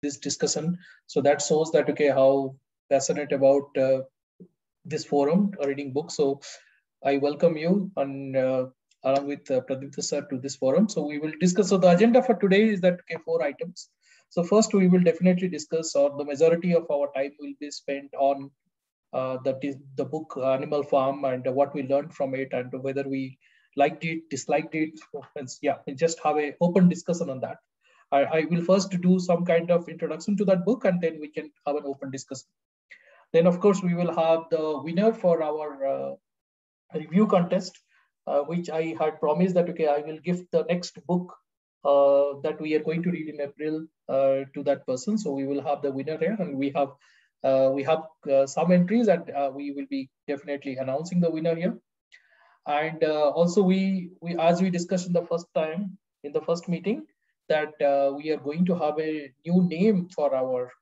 this discussion. So that shows that, okay, how passionate about this forum, reading books. So I welcome you and along with Pradipta sir to this forum. So we will discuss. So the agenda for today is that, okay, 4 items. So first we will definitely discuss, or the majority of our time will be spent on the book Animal Farm and what we learned from it and whether we liked it, disliked it. Yeah, we just have a open discussion on that. I will first do some kind of introduction to that book and then we can have an open discussion. Then of course we will have the winner for our review contest, which I had promised that, okay, I will give the next book that we are going to read in April to that person. So we will have the winner here, and we have some entries, and we will be definitely announcing the winner here. And also we as we discussed in the first meeting, that we are going to have a new name for our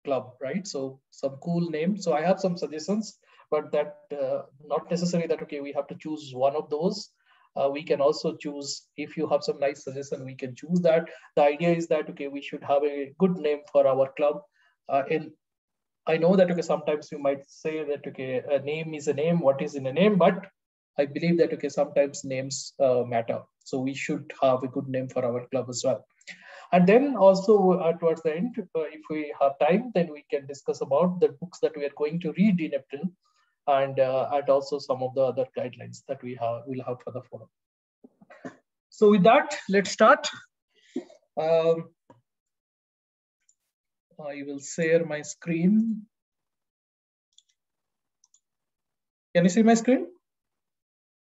club, right? So some cool name. So I have some suggestions, but that not necessary that, okay, we have to choose one of those. We can also choose, if you have some nice suggestion, we can choose that. The idea is that, okay, we should have a good name for our club. And I know that, okay, sometimes you might say that, okay, a name is a name, what is in a name, but I believe that, okay, sometimes names matter. So we should have a good name for our club as well. And then also towards the end, if we have time, then we can discuss about the books that we are going to read in April, and also some of the other guidelines that will have for the forum. So with that, let's start. I will share my screen. Can you see my screen?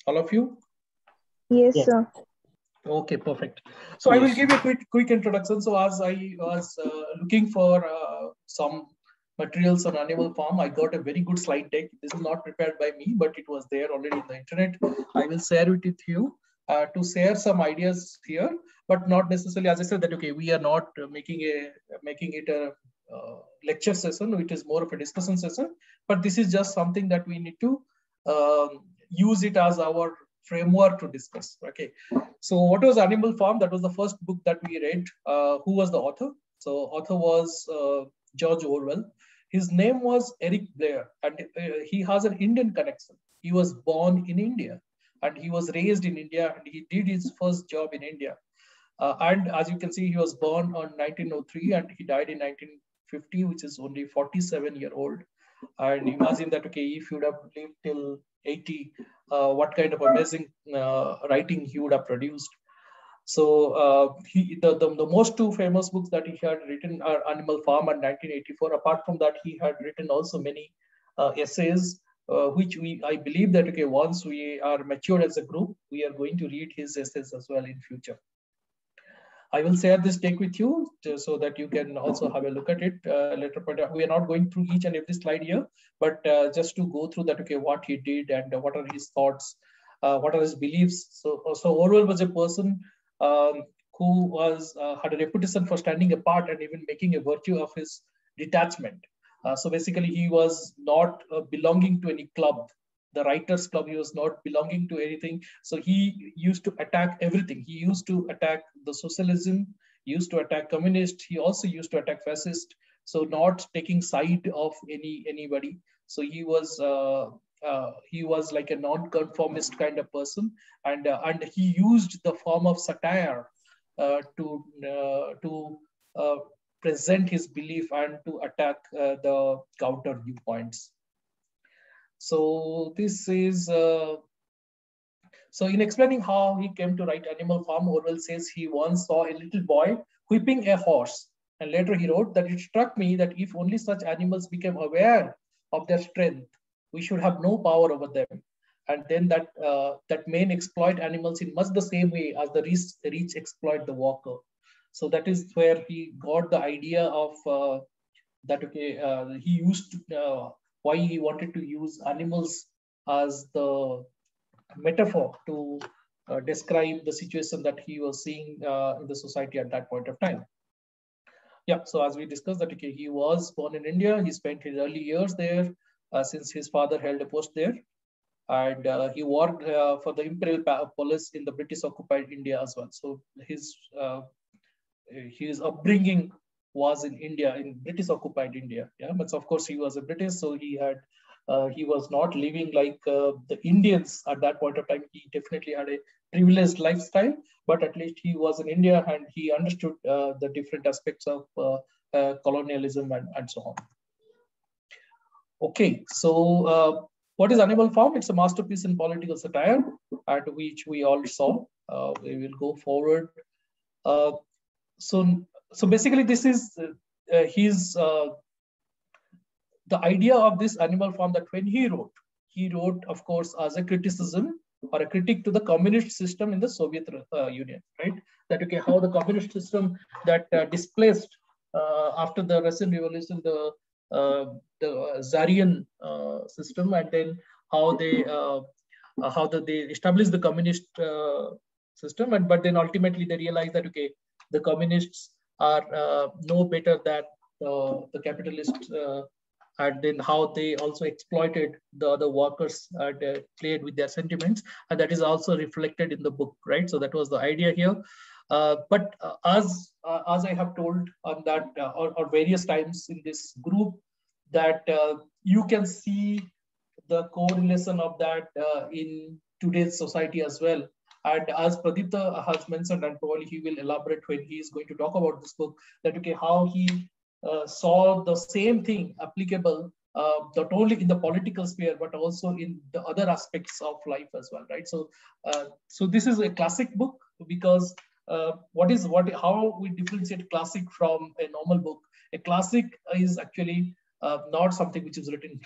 All of you? Yes, sir. Okay, perfect. So yes. I will give you a quick introduction. So as I was looking for some materials on Animal Farm, I got a very good slide deck. This is not prepared by me, but it was there already in the internet. I will share it with you to share some ideas here, but not necessarily, as I said, that, okay, we are not making it a lecture session. It is more of a discussion session, but this is just something that we need to use it as our framework to discuss. Okay, so what was Animal Farm? That was the first book that we read. Who was the author? So author was George Orwell. His name was Eric Blair, and he has an Indian connection. He was born in India and he was raised in India, and he did his first job in India. And as you can see, he was born on 1903 and he died in 1950, which is only 47-year-old. And imagine that, okay, if you would have lived till 80, what kind of amazing writing he would have produced. So the most two famous books that he had written are Animal Farm and 1984. Apart from that, he had written also many essays, which I believe that, okay, once we are matured as a group, we are going to read his essays as well in future. I will share this deck with you so that you can also have a look at it later. But we are not going through each and every slide here, but just to go through that, okay, what he did and what are his thoughts, what are his beliefs. So Orwell was a person who was had a reputation for standing apart and even making a virtue of his detachment. So basically, he was not belonging to any club. The writers club, he was not belonging to anything. So he used to attack everything. He used to attack the socialism, he used to attack communist, he also used to attack fascist. So not taking side of anybody. So he was like a non-conformist kind of person, and he used the form of satire to present his belief and to attack the counter viewpoints. So this is, so in explaining how he came to write Animal Farm, Orwell says he once saw a little boy whipping a horse. And later he wrote that it struck me that if only such animals became aware of their strength, we should have no power over them. And then that men exploit animals in much the same way as the rich exploit the worker. So that is where he got the idea of that, okay, he used to, why he wanted to use animals as the metaphor to describe the situation that he was seeing in the society at that point of time. Yeah, so as we discussed that, okay, he was born in India. He spent his early years there since his father held a post there. And he worked for the Imperial Police in the British occupied India as well. So his upbringing was in India, in British occupied India. Yeah, but of course he was a British, so he was not living like the Indians at that point of time. He definitely had a privileged lifestyle, but at least he was in India and he understood the different aspects of colonialism and so on. Okay, so what is Animal Farm? It's a masterpiece in political satire, at which we all saw. We will go forward. So basically, this is the idea of this Animal Farm, that when he wrote, of course, as a criticism or a critique to the communist system in the Soviet Union, right? That, okay, how the communist system that displaced after the Russian Revolution, the Tsarian system, and then how they established the communist system, but then ultimately they realized that, okay, the communists are no better than the capitalists, and then how they also exploited the other workers and played with their sentiments, and that is also reflected in the book, right? So that was the idea here. But as I have told on that or various times in this group, that you can see the correlation of that in today's society as well. And as Pradipta has mentioned, and probably he will elaborate when he is going to talk about this book, that, okay, how he saw the same thing applicable not only in the political sphere but also in the other aspects of life as well, right? So this is a classic book, because how we differentiate classic from a normal book. A classic is actually not something which is written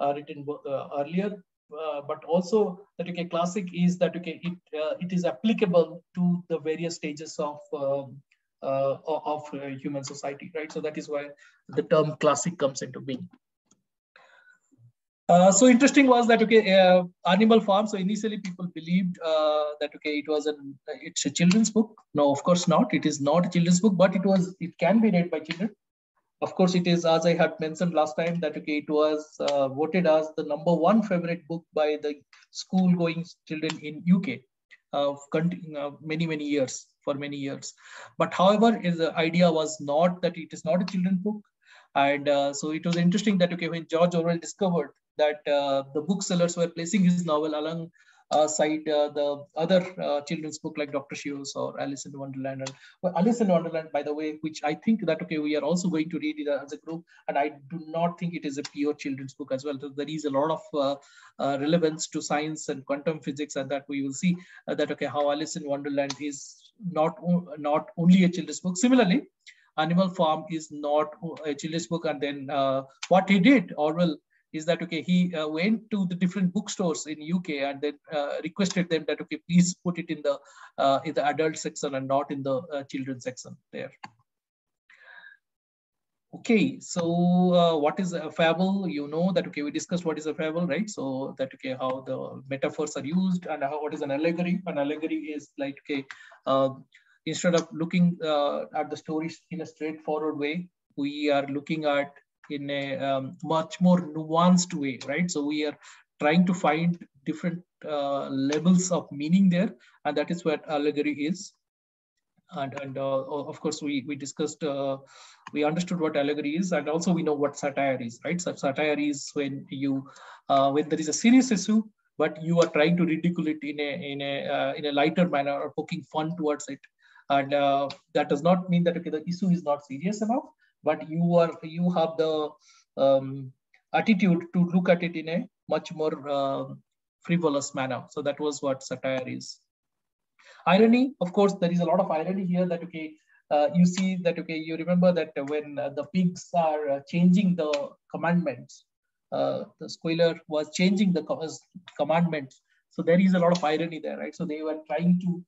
earlier, but also that, okay, classic is that, okay, it is applicable to the various stages of human society, right? So that is why the term classic comes into being. So interesting was that, okay, Animal Farm. So initially people believed that, okay, it's a children's book. No, of course not. It is not a children's book, but it can be read by children. Of course, it is, as I had mentioned last time, that, okay, it was voted as the #1 favorite book by the school-going children in UK many years, for many years. But however, the idea was not that it is not a children's book. And so it was interesting that, okay, when George Orwell discovered that the booksellers were placing his novel alongside the other children's book like Dr. Seuss or Alice in Wonderland. And Alice in Wonderland, by the way, which I think that, okay, we are also going to read it as a group, and I do not think it is a pure children's book as well. So there is a lot of relevance to science and quantum physics, and that we will see that, okay, how Alice in Wonderland is not only a children's book. Similarly, Animal Farm is not a children's book. And then what he did, Orwell, is that, okay, he went to the different bookstores in UK and then requested them that, okay, please put it in the adult section and not in the children's section there. Okay, so what is a fable? You know that, okay, we discussed what is a fable, right? So that, okay, how the metaphors are used, and what is an allegory. An allegory is like, okay, instead of looking at the stories in a straightforward way, we are looking at in a much more nuanced way, right? So we are trying to find different levels of meaning there, and that is what allegory is. And of course, we discussed, we understood what allegory is, and also we know what satire is, right? So satire is when there is a serious issue, but you are trying to ridicule it in a lighter manner or poking fun towards it. And that does not mean that, okay, the issue is not serious enough, but you have the attitude to look at it in a much more frivolous manner. So that was what satire is. Irony, of course, there is a lot of irony here that, okay, you see that, okay, you remember that when the pigs are changing the commandments, the squealer was changing the commandments. So there is a lot of irony there, right? So they were trying to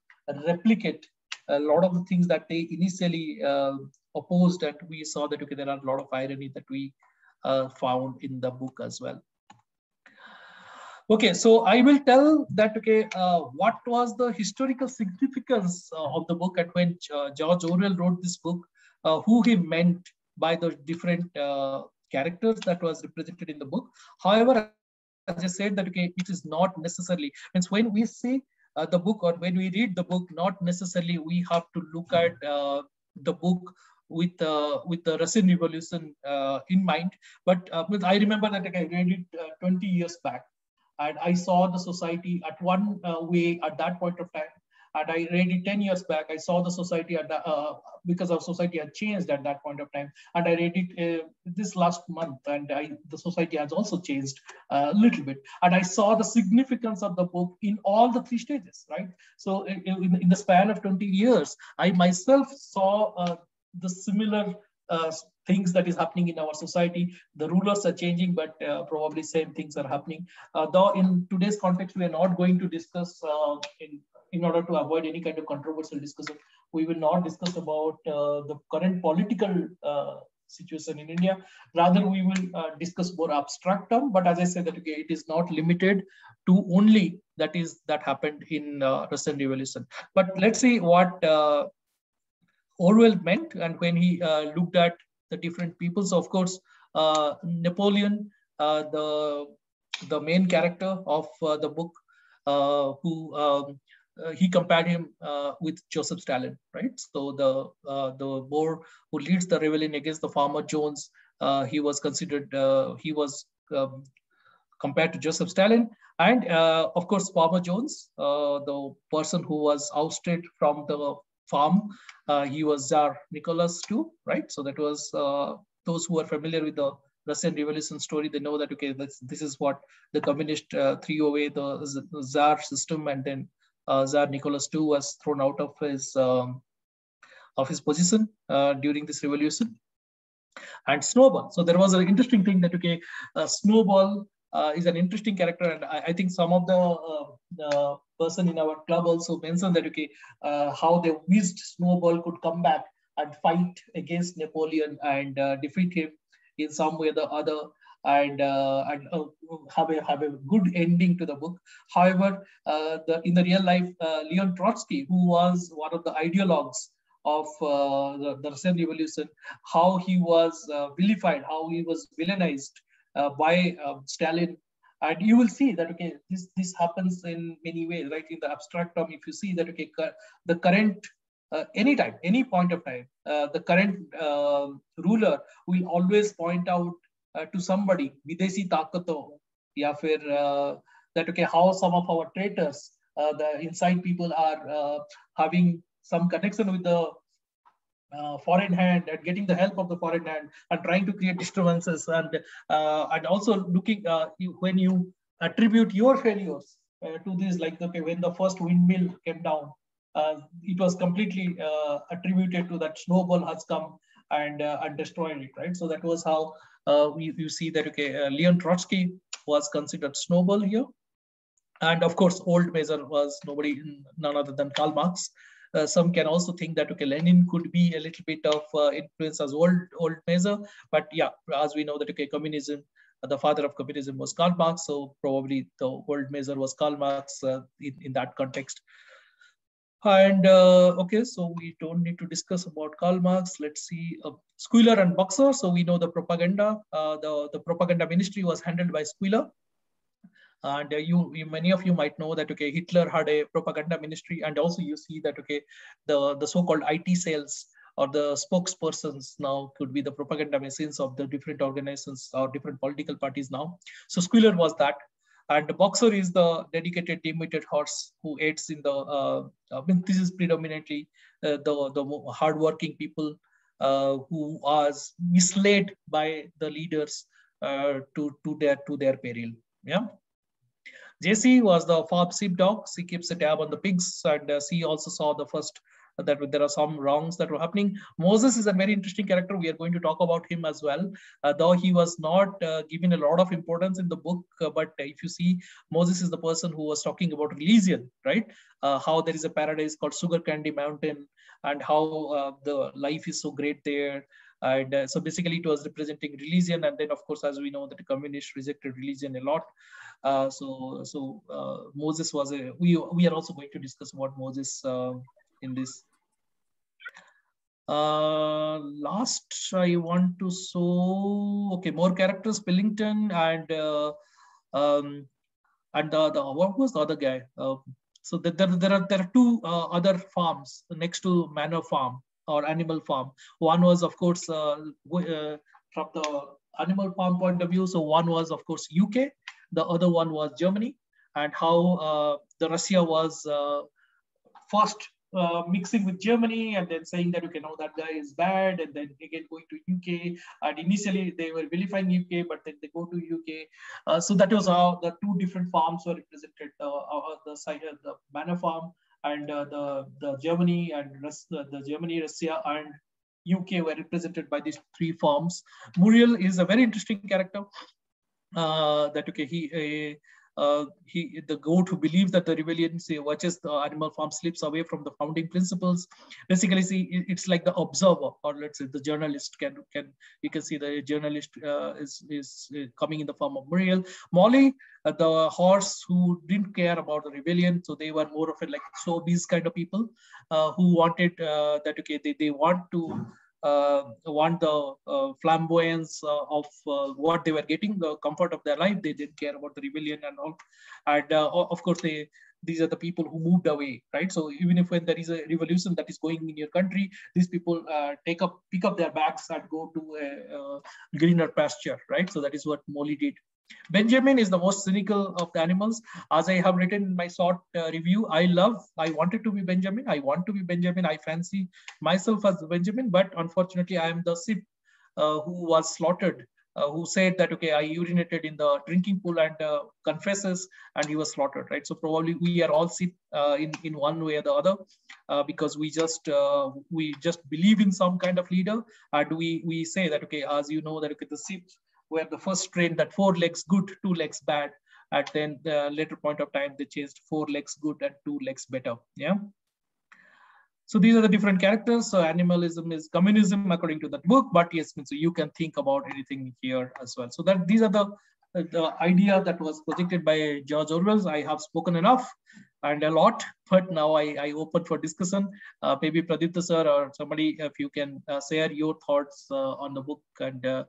replicate a lot of the things that they initially opposed, and we saw that, okay, there are a lot of irony that we found in the book as well. Okay, so I will tell that, okay, what was the historical significance of the book, and when George Orwell wrote this book, who he meant by the different characters that was represented in the book. However, as I said that, okay, it is not necessarily, means when we see the book or when we read the book, not necessarily we have to look at the book with the Russian Revolution in mind. But I remember that I read it 20 years back, and I saw the society at one way at that point of time. And I read it 10 years back. I saw the society at because our society had changed at that point of time. And I read it this last month, and the society has also changed a little bit. And I saw the significance of the book in all the three stages, right? So in the span of 20 years, I myself saw the similar things that is happening in our society. The rulers are changing, but probably same things are happening. Though in today's context, we are not going to discuss in order to avoid any kind of controversial discussion. We will not discuss about the current political situation in India. Rather, we will discuss more abstract term. But as I said, that okay, it is not limited to only that happened in Russian Revolution. But let's see what Orwell meant, and when he looked at the different peoples. Of course, Napoleon, the main character of the book, who he compared him with Joseph Stalin, right? So the Boer who leads the rebellion against the farmer Jones, he was considered, he was compared to Joseph Stalin. And of course, Farmer Jones, the person who was ousted from the farm, he was Tsar Nicholas II, right? So that was those who are familiar with the Russian Revolution story, they know that, okay, this is what the communist threw away the Tsar system, and then Tsar Nicholas II was thrown out of his position during this revolution. And Snowball. So there was an interesting thing that, okay, Snowball is an interesting character, and I think some of the person in our club also mentioned that, okay, how they wished Snowball could come back and fight against Napoleon and defeat him in some way or the other, and have a good ending to the book. However, in the real life, Leon Trotsky, who was one of the ideologues of the Russian Revolution, how he was vilified, how he was villainized by Stalin. And you will see that, okay, this happens in many ways, right? In the abstract term, if you see that, okay, the current, anytime, any point of time, the current ruler will always point out to somebody, Videshi Takato, ya fir, that, okay, how some of our traitors, the inside people are having some connection with the foreign hand and getting the help of the foreign hand and trying to create disturbances, and also looking when you attribute your failures to this, like, okay, when the first windmill came down, it was completely attributed to that Snowball has come and destroyed it, right? So that was how you see that, okay, Leon Trotsky was considered Snowball here. And of course, Old Measure was none other than Karl Marx. Some can also think that, okay, Lenin could be a little bit of influence as old Measure, but yeah, as we know that, okay, communism, the father of communism was Karl Marx, so probably the Old Measure was Karl Marx in that context. And okay, so we don't need to discuss about Karl Marx. Let's see, Squealer and Boxer. So we know the propaganda, the propaganda ministry was handled by Squealer. And many of you might know that, okay, Hitler had a propaganda ministry, and also you see that, okay, the so-called IT cells or the spokespersons now could be the propaganda machines of the different organizations or different political parties now. So Squealer was that. And the Boxer is the dedicated, demoted horse who aids in the, this is predominantly the hardworking people who was misled by the leaders to their peril. Yeah. JC was the farm sheepdog. She keeps a tab on the pigs, and she also saw the first that there are some wrongs that were happening. Moses is a very interesting character. We are going to talk about him as well, though he was not given a lot of importance in the book. But if you see, Moses is the person who was talking about religion, right? How there is a paradise called Sugar Candy Mountain, and how the life is so great there. And so basically it was representing religion. And then, of course, as we know, that the communists rejected religion a lot. So Moses was we are also going to discuss about Moses in this. Last, I want to show, okay, more characters, Pillington and the what was the other guy? So there are two other farms next to Manor Farm. or animal farm. One was, of course, from the animal farm point of view. So one was, of course, UK. The other one was Germany, and how the Russia was first mixing with Germany and then saying that, okay, no, that guy is bad, and then again going to UK. And initially they were vilifying UK, but then they go to UK. So that was how the two different farms were represented: the side of the Manor Farm and the Germany and the Germany, Russia, and UK were represented by these three farms. Muriel is a very interesting character. That okay, he the goat who believes that the rebellion watches the animal farm slips away from the founding principles. Basically, see, it's like the observer, or let's say the journalist can you can see the journalist is coming in the form of Muriel. Molly, the horse who didn't care about the rebellion, so they were more of a like showbiz kind of people who wanted that okay, they want the flamboyance of what they were getting, the comfort of their life. They didn't care about the rebellion and all. And of course, these are the people who moved away, right? So even if when there is a revolution that is going in your country, these people pick up their bags and go to a greener pasture, right? So that is what Molly did. Benjamin is the most cynical of the animals. As I have written in my short review, I wanted to be Benjamin. I want to be Benjamin. I fancy myself as Benjamin, but unfortunately, I am the Sith who was slaughtered, who said that, okay, I urinated in the drinking pool and confesses, and he was slaughtered, right? So probably we are all Sith in one way or the other, because we just believe in some kind of leader, and we say that, okay, as you know, that okay, the Sith were the first train that 4 legs good, 2 legs bad. At then the later point of time, they changed 4 legs good and 2 legs better. Yeah. So these are the different characters. So animalism is communism according to that book, but yes, so you can think about anything here as well. So that these are the idea that was projected by George Orwell. I have spoken enough and a lot, but now I open for discussion. Maybe Pradipta sir or somebody, if you can share your thoughts on the book, and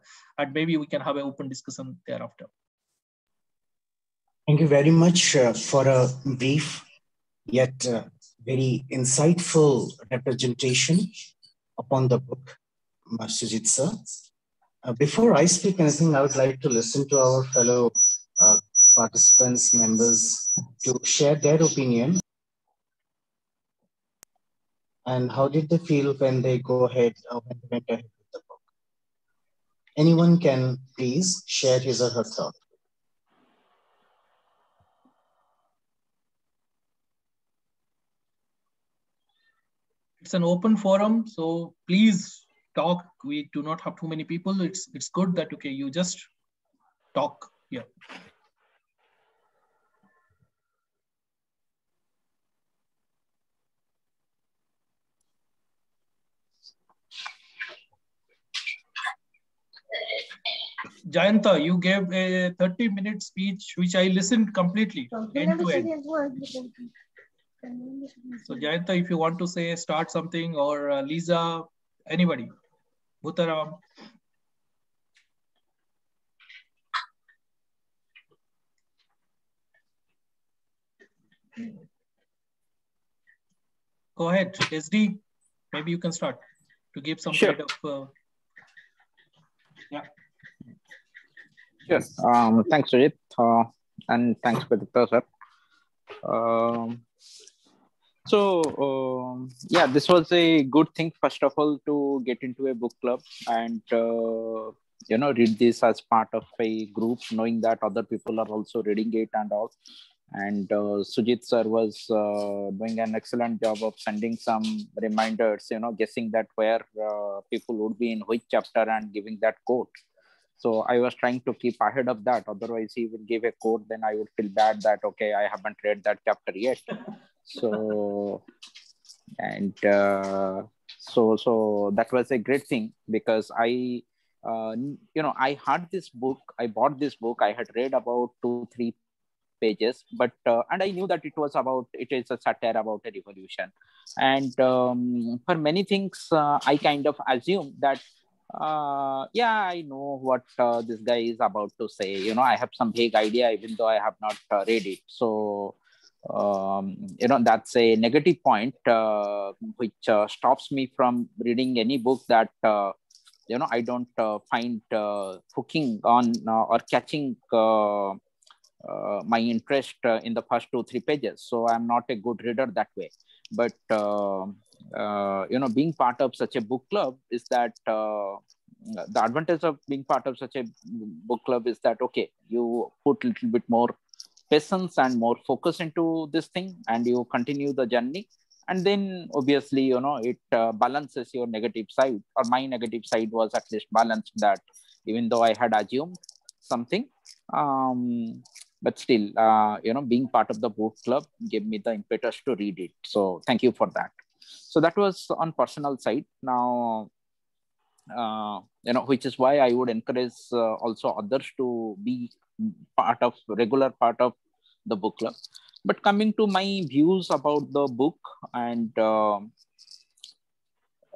maybe we can have an open discussion thereafter. Thank you very much for a brief yet very insightful representation upon the book, Sujit sir. Before I speak anything, I would like to listen to our fellow participants, members, to share their opinion. And how did they feel when they went ahead with the book? Anyone can please share his or her thought. It's an open forum, so please talk. We do not have too many people. It's good that okay, you just talk here. Jayanta, you gave a 30-minute speech, which I listened completely, end to end. So Jayanta, if you want to start something, or Lisa, anybody, Bhutaram. Go ahead, SD. Maybe you can start to give some kind of. Yeah. Yes. Thanks, Sujit, and thanks, Pradipta sir. Yeah, this was a good thing, first of all, to get into a book club and read this as part of a group, knowing that other people are also reading it and all. And Sujit sir was doing an excellent job of sending some reminders, guessing that where people would be in which chapter and giving that quote. So I was trying to keep ahead of that. Otherwise, he will give a quote, then I would feel bad that, okay, I haven't read that chapter yet. So, and so that was a great thing, because I had this book, I bought this book, I had read about 2-3 pages, but and I knew that it is a satire about a revolution. And for many things, I kind of assumed that, I know what this guy is about to say. I have some vague idea, even though I have not read it. So that's a negative point which stops me from reading any book that I don't find hooking on or catching my interest in the first 2-3 pages. So I'm not a good reader that way. But being part of such a book club is that the advantage of being part of such a book club is that, okay, you put a little bit more patience and more focus into this thing, and you continue the journey. And then obviously, it balances your negative side, or my negative side was at least balanced, that even though I had assumed something, but still, being part of the book club gave me the impetus to read it. So thank you for that. So that was on personal side. Now, which is why I would encourage also others to be regular part of the book club. But coming to my views about the book and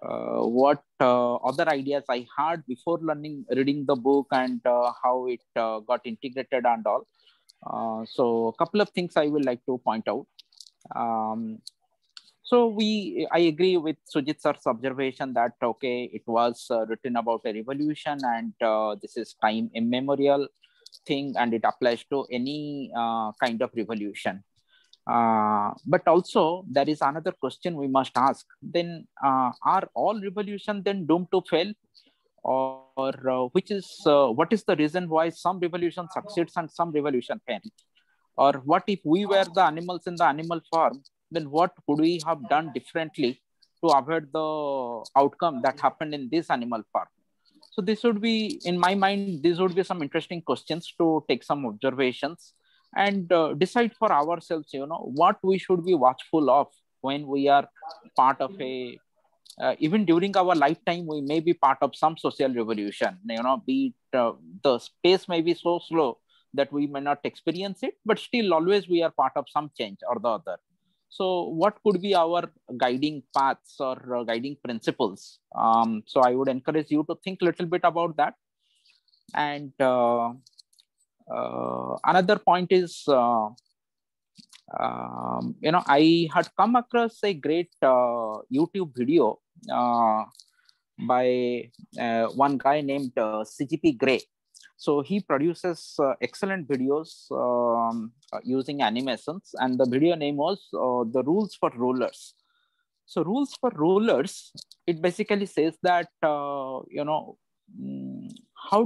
what other ideas I had before reading the book, and how it got integrated and all. So a couple of things I would like to point out. So I agree with Sujit sir's observation that, okay, it was written about a revolution, and this is time immemorial thing, and it applies to any kind of revolution. But also there is another question we must ask. Then are all revolutions then doomed to fail? Or what is the reason why some revolution succeeds and some revolution fail? Or what if we were the animals in the animal farm? Then what could we have done differently to avoid the outcome that happened in this animal farm? So this would be, in my mind, these would be some interesting questions to take some observations and decide for ourselves, what we should be watchful of when we are part of a, even during our lifetime, we may be part of some social revolution, be it, the space may be so slow that we may not experience it, but still always we are part of some change or the other. So what could be our guiding paths or guiding principles? So I would encourage you to think a little bit about that. And another point is, I had come across a great YouTube video by one guy named CGP Grey. So he produces excellent videos using animations, and the video name was The Rules for Rulers. So Rules for Rulers, it basically says that, how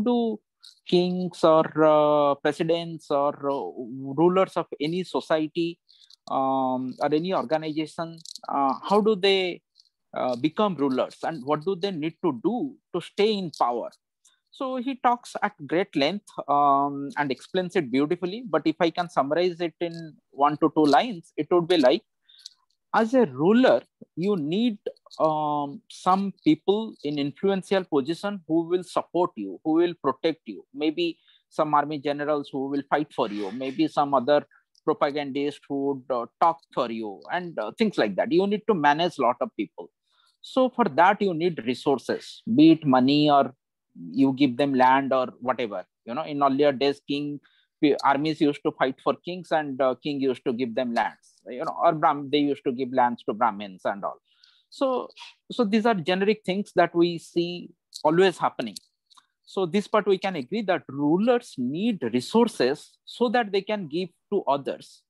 do kings or presidents or rulers of any society or any organization, how do they become rulers, and what do they need to do to stay in power? So he talks at great length and explains it beautifully. But if I can summarize it in 1 to 2 lines, it would be like, as a ruler, you need some people in influential position who will support you, who will protect you. Maybe some army generals who will fight for you. Maybe some other propagandist who would talk for you, and things like that. You need to manage a lot of people. So for that, you need resources, be it money, or you give them land or whatever. In earlier days, armies used to fight for kings, and king used to give them lands, or they used to give lands to Brahmins and all. So these are generic things that we see always happening. So this part we can agree that rulers need resources so that they can give to others.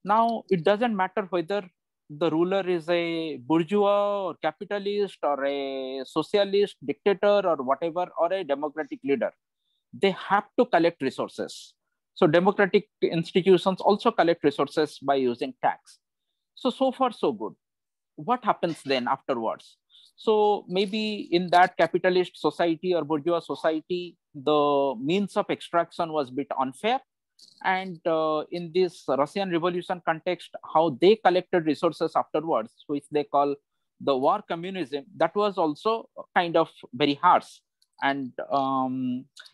Now, it doesn't matter whether the ruler is a bourgeois or capitalist or a socialist dictator or whatever, or a democratic leader. They have to collect resources. So democratic institutions also collect resources by using tax. So far, so good. What happens then afterwards? So maybe in that capitalist society or bourgeois society, the means of extraction was a bit unfair. And in this Russian Revolution context, how they collected resources afterwards, which they call the war communism, that was also kind of very harsh. And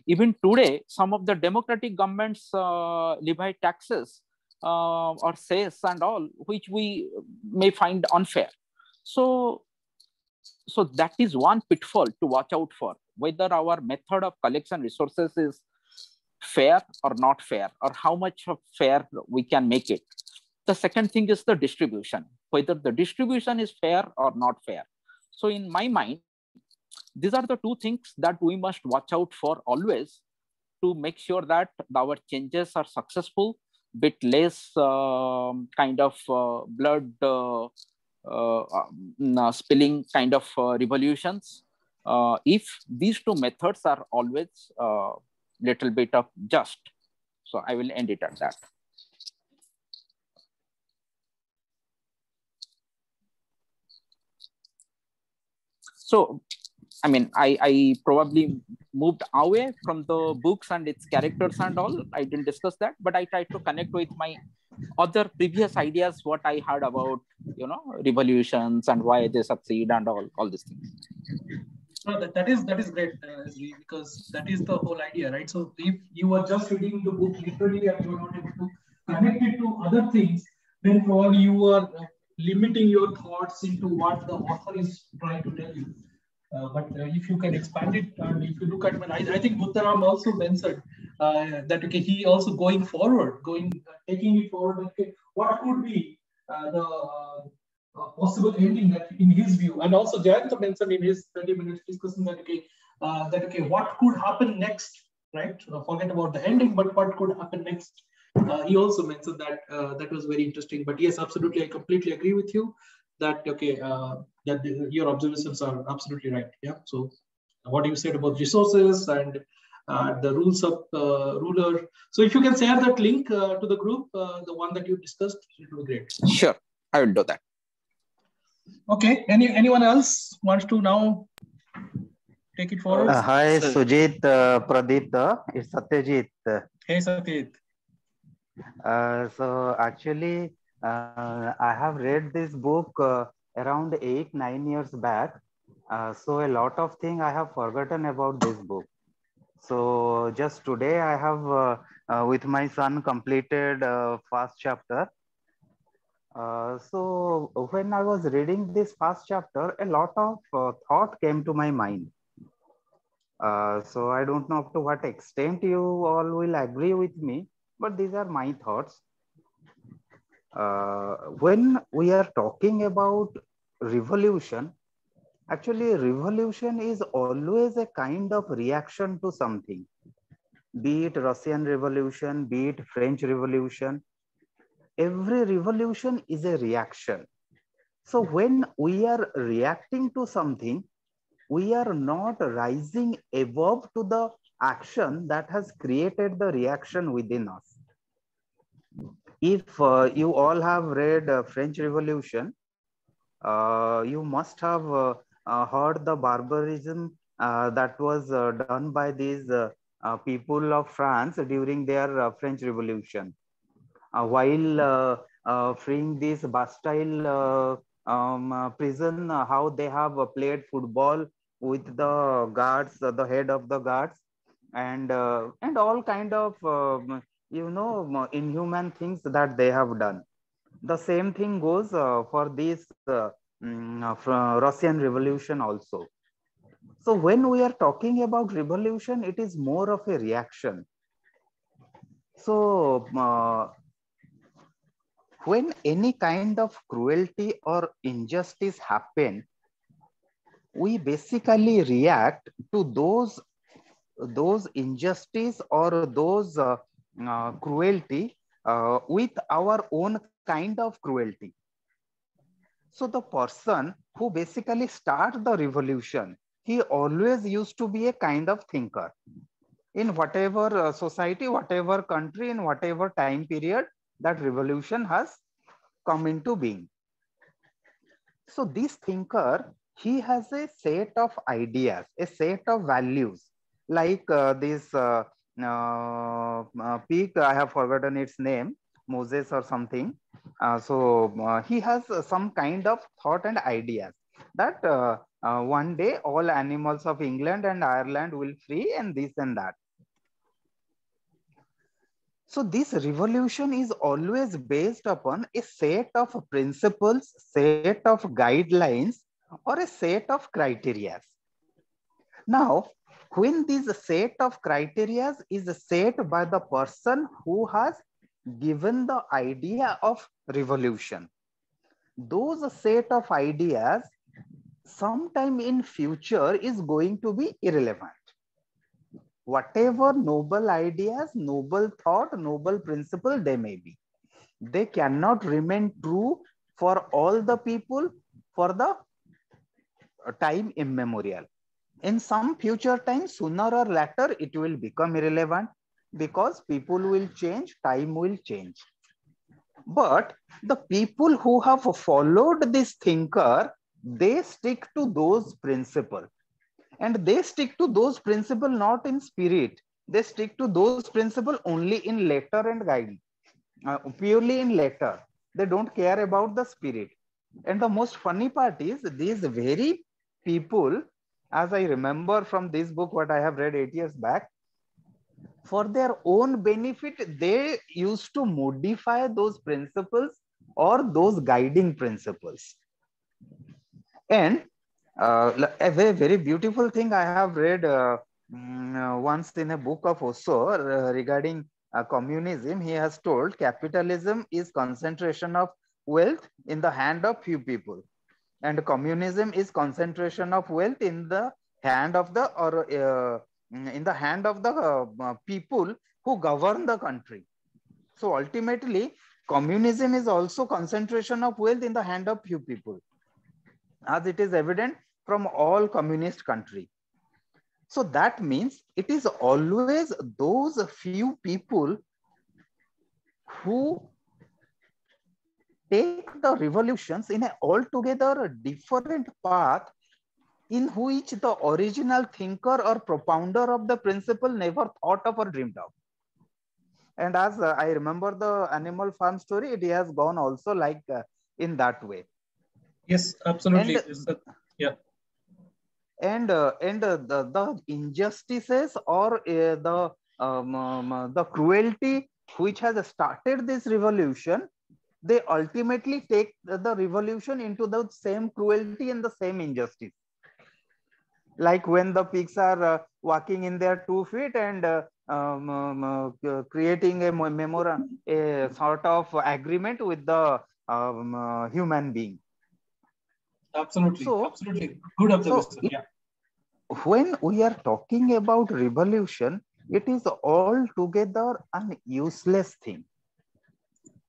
even today, some of the democratic governments levy taxes or cess and all, which we may find unfair. So that is one pitfall to watch out for, whether our method of collection resources is fair or not fair, or how much of fair we can make it. The second thing is the distribution, whether the distribution is fair or not fair. So in my mind, these are the two things that we must watch out for always to make sure that our changes are successful, bit less kind of blood spilling kind of revolutions. If these two methods are always little bit of just. So I will end it at that. So, I mean, I probably moved away from the books and its characters and all. I didn't discuss that, but I tried to connect with my other previous ideas, what I heard about, revolutions and why they succeed and all these things. No, that is great, because that is the whole idea, right? So if you are just reading the book literally and you are not able to connect it to other things, then probably you are limiting your thoughts into what the author is trying to tell you. But if you can expand it, and if you look at, I think Buddharam also mentioned that okay, he also going forward, taking it forward. Okay, what could be the possible ending that in his view, and also Jayanta mentioned in his 30 minutes discussion that okay, what could happen next, right? Forget about the ending, but what could happen next? He also mentioned that that was very interesting. But yes, absolutely, I completely agree with you that okay, your observations are absolutely right. Yeah. So what you said about resources and the rules of ruler. So if you can share that link to the group, the one that you discussed, it will be great. Sure, I will do that. Okay. Anyone else wants to now take it forward? Hi, Sujit, Pradeep, it's Satyajit. Hey, Satyajit. So actually, I have read this book around 8-9 years back. So a lot of things I have forgotten about this book. So just today I have with my son completed first chapter. So when I was reading this first chapter, a lot of thought came to my mind. So I don't know up to what extent you all will agree with me, but these are my thoughts. When we are talking about revolution, actually revolution is always a kind of reaction to something, be it Russian Revolution, be it French Revolution. Every revolution is a reaction. So when we are reacting to something, we are not rising above to the action that has created the reaction within us. If you all have read French Revolution, you must have heard the barbarism that was done by these people of France during their French Revolution. While freeing this Bastille prison, how they have played football with the guards, the head of the guards, and all kind of inhuman things that they have done. The same thing goes for this Russian Revolution also. So when we are talking about revolution, it is more of a reaction. So when any kind of cruelty or injustice happen, we basically react to those injustice or those cruelty with our own kind of cruelty. So the person who basically starts the revolution, he always used to be a kind of thinker. In whatever society, whatever country, in whatever time period that revolution has come into being. So this thinker, he has a set of ideas, a set of values, like this peak, I have forgotten its name, Moses or something. So he has some kind of thought and ideas that one day all animals of England and Ireland will free and this and that. So this revolution is always based upon a set of principles, set of guidelines, or a set of criteria. Now, when this set of criteria is set by the person who has given the idea of revolution. Those set of ideas sometime in future is going to be irrelevant. Whatever noble ideas, noble thought, noble principle they may be, they cannot remain true for all the people for the time immemorial. In some future time, sooner or later, it will become irrelevant because people will change, time will change. But the people who have followed this thinker, they stick to those principles. And they stick to those principles not in spirit. They stick to those principles only in letter and guide, purely in letter. They don't care about the spirit. And the most funny part is these very people, as I remember from this book, what I have read 8 years back, for their own benefit, they used to modify those principles or those guiding principles. And a very, very beautiful thing I have read once in a book of Osho regarding communism. He has told capitalism is concentration of wealth in the hand of few people, and communism is concentration of wealth in the hand of the people who govern the country. So ultimately, communism is also concentration of wealth in the hand of few people, as it is evident from all communist countries. So that means it is always those few people who take the revolutions in an altogether different path in which the original thinker or propounder of the principle never thought of or dreamed of. And as I remember the Animal Farm story, it has gone also like in that way. Yes, absolutely. And the injustices or the cruelty which has started this revolution, they ultimately take the revolution into the same cruelty and the same injustice. Like when the pigs are walking in their 2 feet and creating a sort of agreement with the human being. Absolutely, absolutely. Good observation. So when we are talking about revolution, it is altogether an useless thing.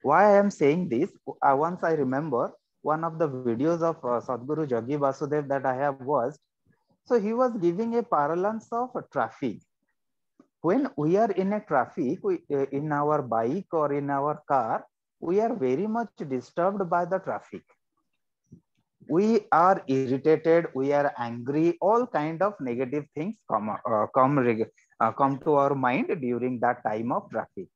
Why I am saying this? Once I remember one of the videos of Sadhguru Jaggi Vasudev that I have watched. So he was giving a parlance of traffic. When we are in a traffic, in our bike or in our car, we are very much disturbed by the traffic. We are irritated, we are angry, all kind of negative things come to our mind during that time of traffic.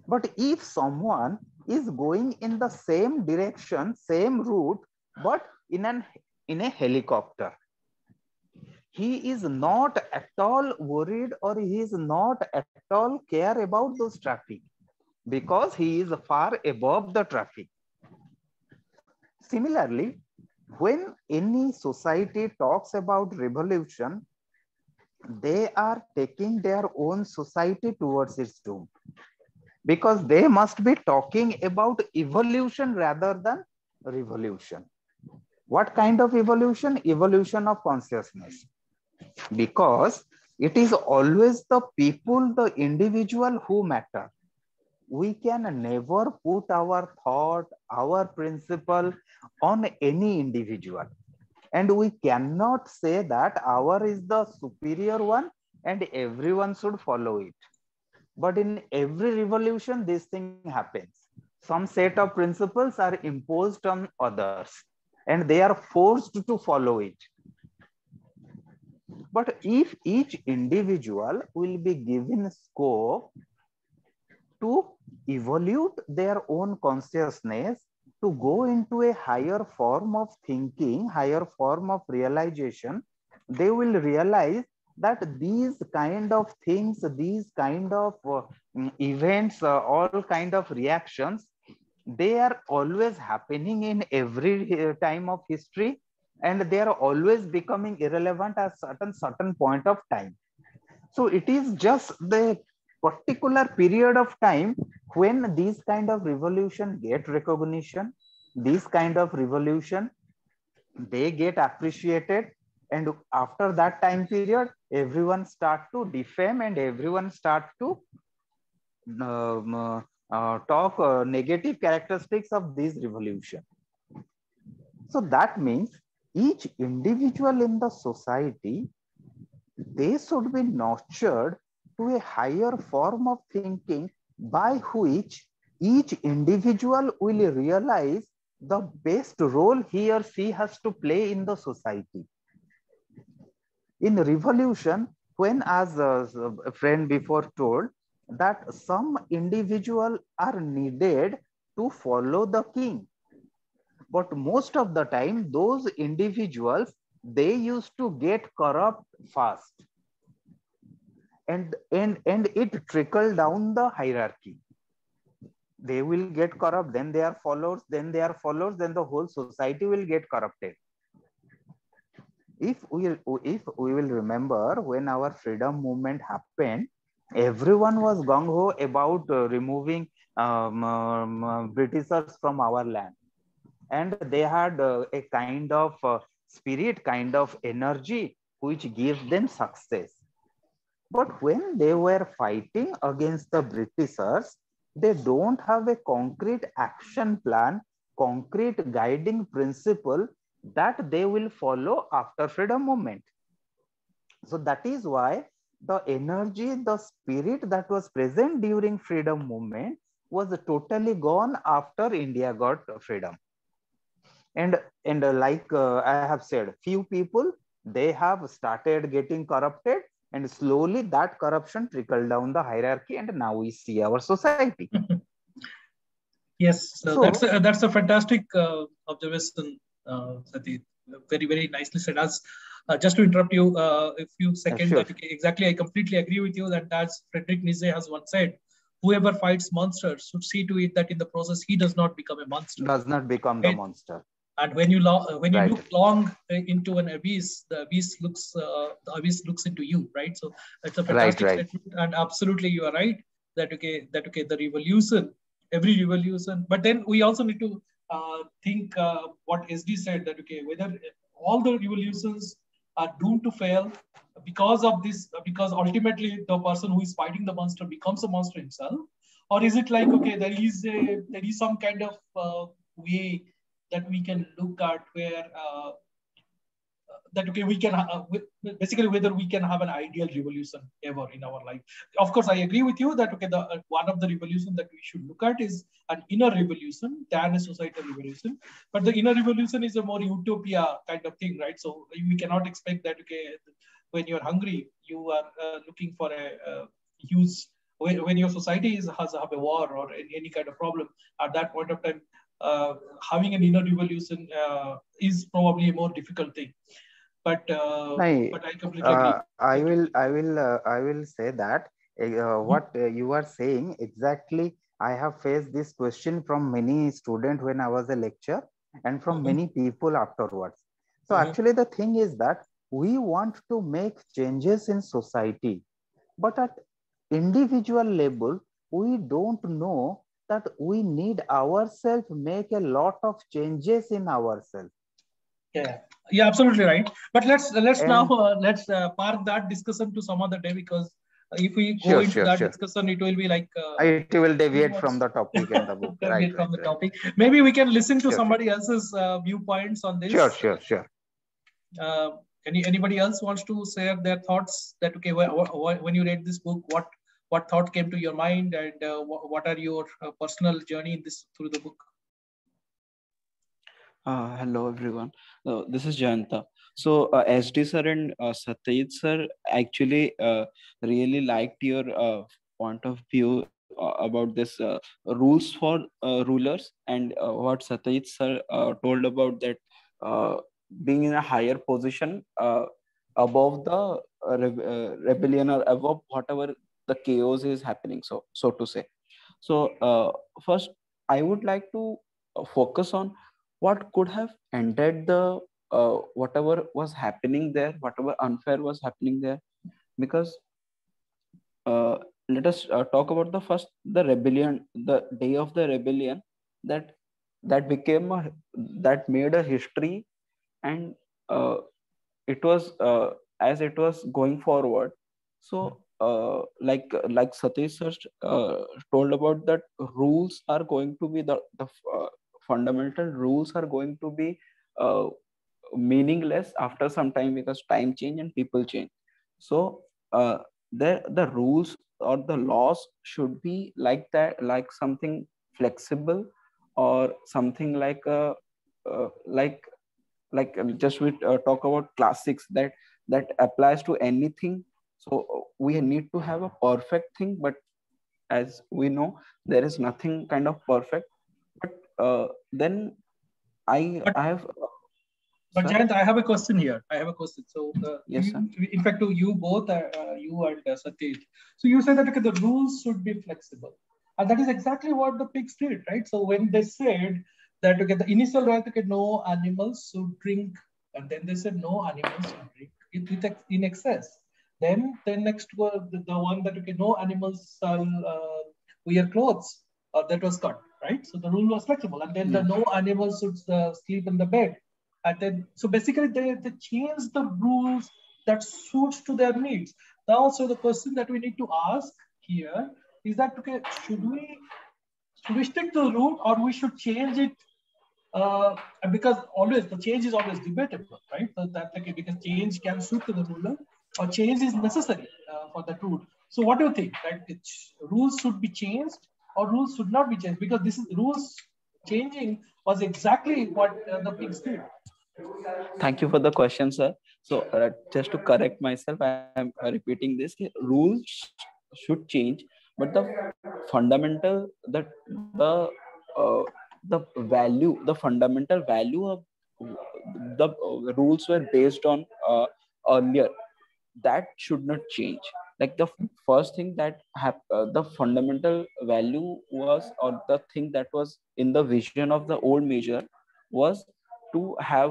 But if someone is going in the same direction, same route, but in a helicopter, he is not at all worried or he is not at all care about those traffic because he is far above the traffic. Similarly, when any society talks about revolution, they are taking their own society towards its doom because they must be talking about evolution rather than revolution. What kind of evolution? Evolution of consciousness. Because it is always the people, the individual who matter. We can never put our thought, our principle on any individual. And we cannot say that our is the superior one and everyone should follow it. But in every revolution, this thing happens. Some set of principles are imposed on others and they are forced to follow it. But if each individual will be given scope to evolve their own consciousness, to go into a higher form of thinking, higher form of realization, they will realize that these kind of things, these kind of events, all kind of reactions, they are always happening in every time of history, and they are always becoming irrelevant at certain point of time. So it is just the particular period of time when these kind of revolution get recognition, these kind of revolution, they get appreciated, and after that time period, everyone start to defame and everyone start to talk negative characteristics of this revolution. So that means each individual in the society, they should be nurtured to a higher form of thinking by which each individual will realize the best role he or she has to play in the society. In revolution, when, as a friend before told, that some individuals are needed to follow the king, but most of the time those individuals, they used to get corrupt fast, and it trickled down the hierarchy. They will get corrupt, then they are followers, then they are followers, then the whole society will get corrupted. If we will remember, when our freedom movement happened, everyone was gung-ho about removing Britishers from our land, and they had a kind of spirit, kind of energy which gave them success. But when they were fighting against the Britishers, they don't have a concrete action plan, concrete guiding principle that they will follow after freedom movement. So that is why the energy, the spirit that was present during freedom movement was totally gone after India got freedom. And like I have said, few people, they have started getting corrupted, and slowly that corruption trickled down the hierarchy, and now we see our society. Yes, so that's a fantastic observation, Sati. Very, very nicely said. As just to interrupt you a few seconds, sure. Exactly, I completely agree with you that, as Friedrich Nietzsche has once said, whoever fights monsters should see to it that in the process he does not become a monster. Does not become the monster. And when you look long into an abyss, the abyss looks into you, right? So that's a fantastic statement, and absolutely you are right that the revolution, every revolution. But then we also need to think what SD said, that whether all the revolutions are doomed to fail because of this, because ultimately the person who is fighting the monster becomes a monster himself, or is it like there is some kind of way that we can look at where we can basically whether we can have an ideal revolution ever in our life. Of course, I agree with you that one of the revolution that we should look at is an inner revolution than a societal revolution. But the inner revolution is a more utopia kind of thing, right? So we cannot expect that when you're hungry, you are looking for a huge. When your society has a war or any kind of problem, at that point of time, having an inner revolution is probably a more difficult thing. But I completely agree. I will say that what you are saying exactly. I have faced this question from many students when I was a lecturer, and from many people afterwards. So actually the thing is that we want to make changes in society, but at individual level, we don't know that we need ourselves make a lot of changes in ourselves. Yeah, absolutely right. But let's now park that discussion to some other day, because if we go into that discussion, it will be like it will deviate from the topic and the book. Topic. Maybe we can listen to somebody else's viewpoints on this. Sure. Anybody else wants to share their thoughts? That when you read this book, what thought came to your mind, and what are your personal journey in this through the book? Hello everyone. This is Jayanta. So SD sir and Satyajit sir actually really liked your point of view about this rules for rulers, and what Satyajit sir told about that being in a higher position above the rebellion, or above whatever the chaos is happening, so to say. So first I would like to focus on what could have ended the whatever was happening there, whatever unfair was happening there, because let us talk about the rebellion, the day of the rebellion, that that made a history. And it was as it was going forward. So like Satish sir told about that, rules are going to be fundamental rules are going to be uh, meaningless after some time, because time change and people change. So the rules or the laws should be like that, like something flexible, or something like a like just we talk about classics that applies to anything. So we need to have a perfect thing, but as we know, there is nothing kind of perfect. But then But, I have but sir? Jayant, I have a question here. I have a question. So, Yes, sir. in fact, to you both, you and Satish. So you said that okay, the rules should be flexible, and that is exactly what the pigs did, right? So when they said that okay, the initial right, okay, no animals should drink, and then they said no animals should drink in excess. Then next was the one that okay, no animals shall wear clothes. That was cut, right? So the rule was flexible, and then the Yes. no animals should sleep in the bed. And then, so basically, they change the rules that suits to their needs. Now, so the question that we need to ask here is that okay, should we stick to the rule or we should change it? Because always the change is always debatable, right? So that okay, because change can suit to the ruler or change is necessary for the rule. So what do you think? Right? Rules should be changed or rules should not be changed, because this is rules changing was exactly what the pigs did. Thank you for the question, sir. So just to correct myself, I am repeating this. Rules should change, but the fundamental, the uh, the value, the fundamental value of the rules were based on earlier, that should not change. Like the first thing that the fundamental value was, or the thing that was in the vision of the old measure, was to have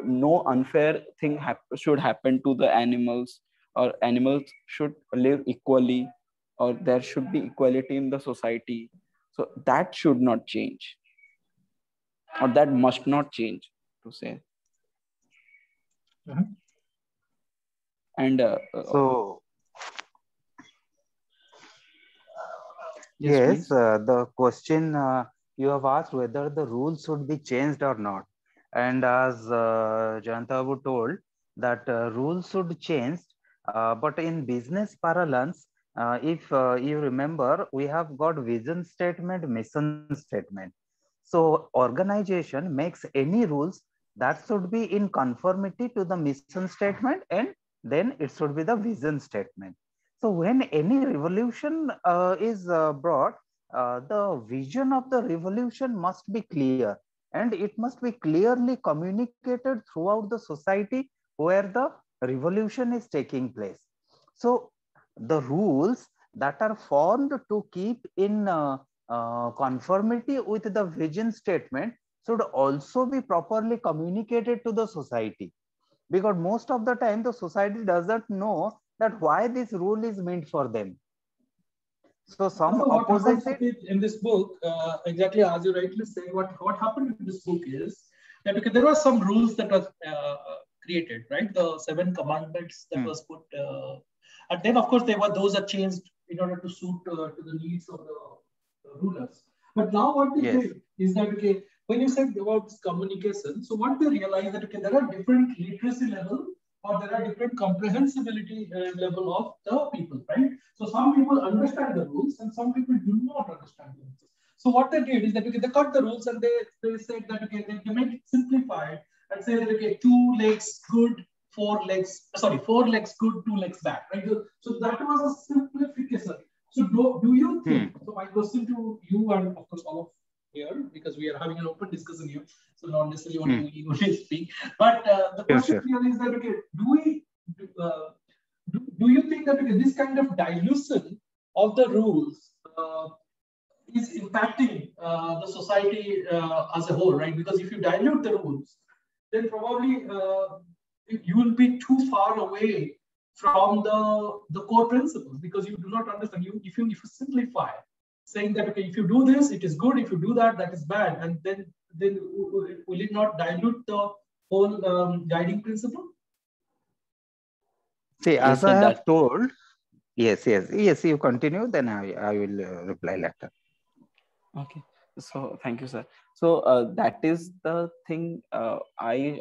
no unfair thing should happen to the animals, or animals should live equally, or there should be equality in the society. So that should not change, or that must not change, to say. Mhm. And So yes, yes, please. the question you have asked whether the rules should be changed or not. And as Jantabu told, that rules should change, but in business parlance, if you remember, we have got vision statement, mission statement. So organization makes any rules that should be in conformity to the mission statement, and then it should be the vision statement. So when any revolution is brought, the vision of the revolution must be clear, and it must be clearly communicated throughout the society where the revolution is taking place. So the rules that are formed to keep in conformity with the vision statement should also be properly communicated to the society, because most of the time the society doesn't know that why this rule is meant for them. So some So what opposes happens it. in this book, exactly as you rightly say, what happened in this book is that okay, there were some rules that were created, right? The 7 commandments that was put, and then of course there were those that changed in order to suit to the needs of the rulers. But now what they Yes. did is that okay, when you said about communication, so what they realized that okay, there are different literacy level or there are different comprehensibility level of the people, right? So some people understand the rules and some people do not understand the rules. So what they did is that okay, they cut the rules and they said that okay, they made it simplified and say that okay, 2 legs good, 4 legs, sorry, 4 legs good, 2 legs bad, right? So that was a simplification. So do you think, so my question to you and of course all of here, because we are having an open discussion here, so not necessarily only we only speak, but the question Sure. here is that okay, uh, do you think that okay, this kind of dilution of the rules is impacting the society as a whole, right? Because if you dilute the rules, then probably you will be too far away from the core principles, because you do not understand. If you simplify, saying that okay, if you do this, it is good. If you do that, that is bad, and then will it not dilute the whole guiding principle? See, as I have told, yes, you continue, then I will reply later. Okay, so thank you, sir. So that is the thing I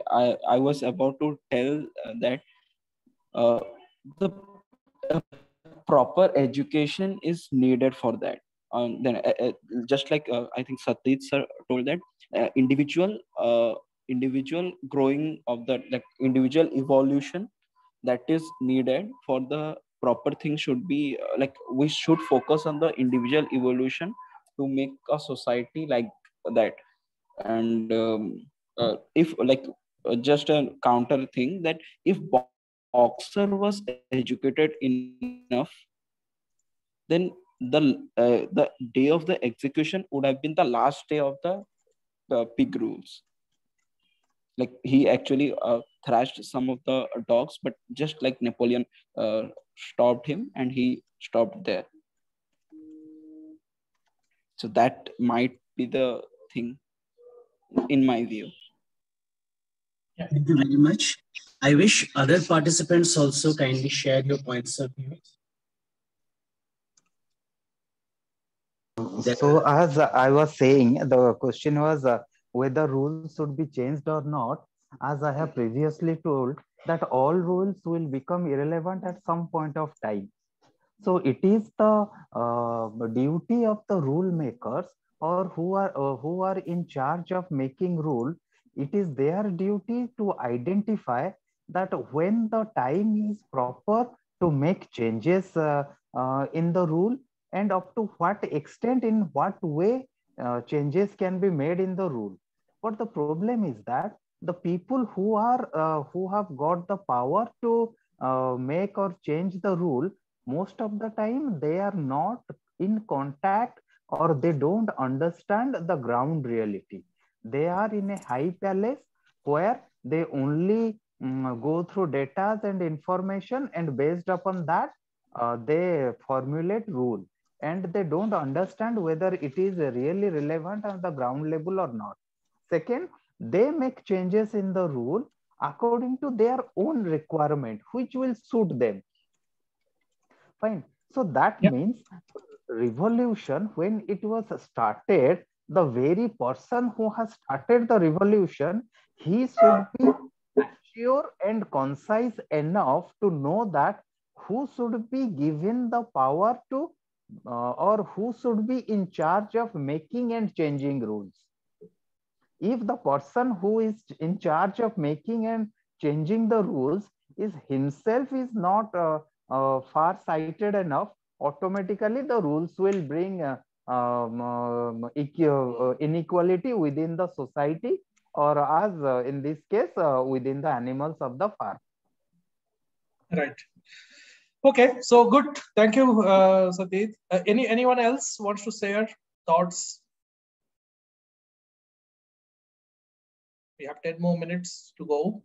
was about to tell, that the proper education is needed for that. Then just like I think Satyajit sir told that individual growing of the, like, individual evolution that is needed for the proper thing should be like, we should focus on the individual evolution to make a society like that. And if like just a counter thing, that if Boxer was educated enough, then the day of the execution would have been the last day of the pig rules. Like, he actually thrashed some of the dogs, but just like Napoleon stopped him, and he stopped there. So that might be the thing, in my view. Yeah, thank you very much. I wish other participants also kindly share your points of view. So as I was saying, the question was whether rules should be changed or not. As I have previously told, that all rules will become irrelevant at some point of time. So it is the duty of the rule makers, or who are in charge of making rule. It is their duty to identify that when the time is proper to make changes in the rule, and up to what extent, in what way changes can be made in the rule. But the problem is that the people who have got the power to make or change the rule, most of the time they are not in contact, or they don't understand the ground reality. They are in a high palace where they only go through data and information, and based upon that they formulate rule, and they don't understand whether it is really relevant on the ground level or not. Second, they make changes in the rule according to their own requirement, which will suit them. Fine. So that means revolution, when it was started, the very person who has started the revolution, he should be mature and concise enough to know that who should be given the power to or who should be in charge of making and changing rules. If the person who is in charge of making and changing the rules is himself is not far sighted enough, automatically the rules will bring inequality within the society, or as in this case within the animals of the farm. Right. Okay, so good. Thank you, Satyajit. Anyone else wants to share thoughts? We have 10 more minutes to go.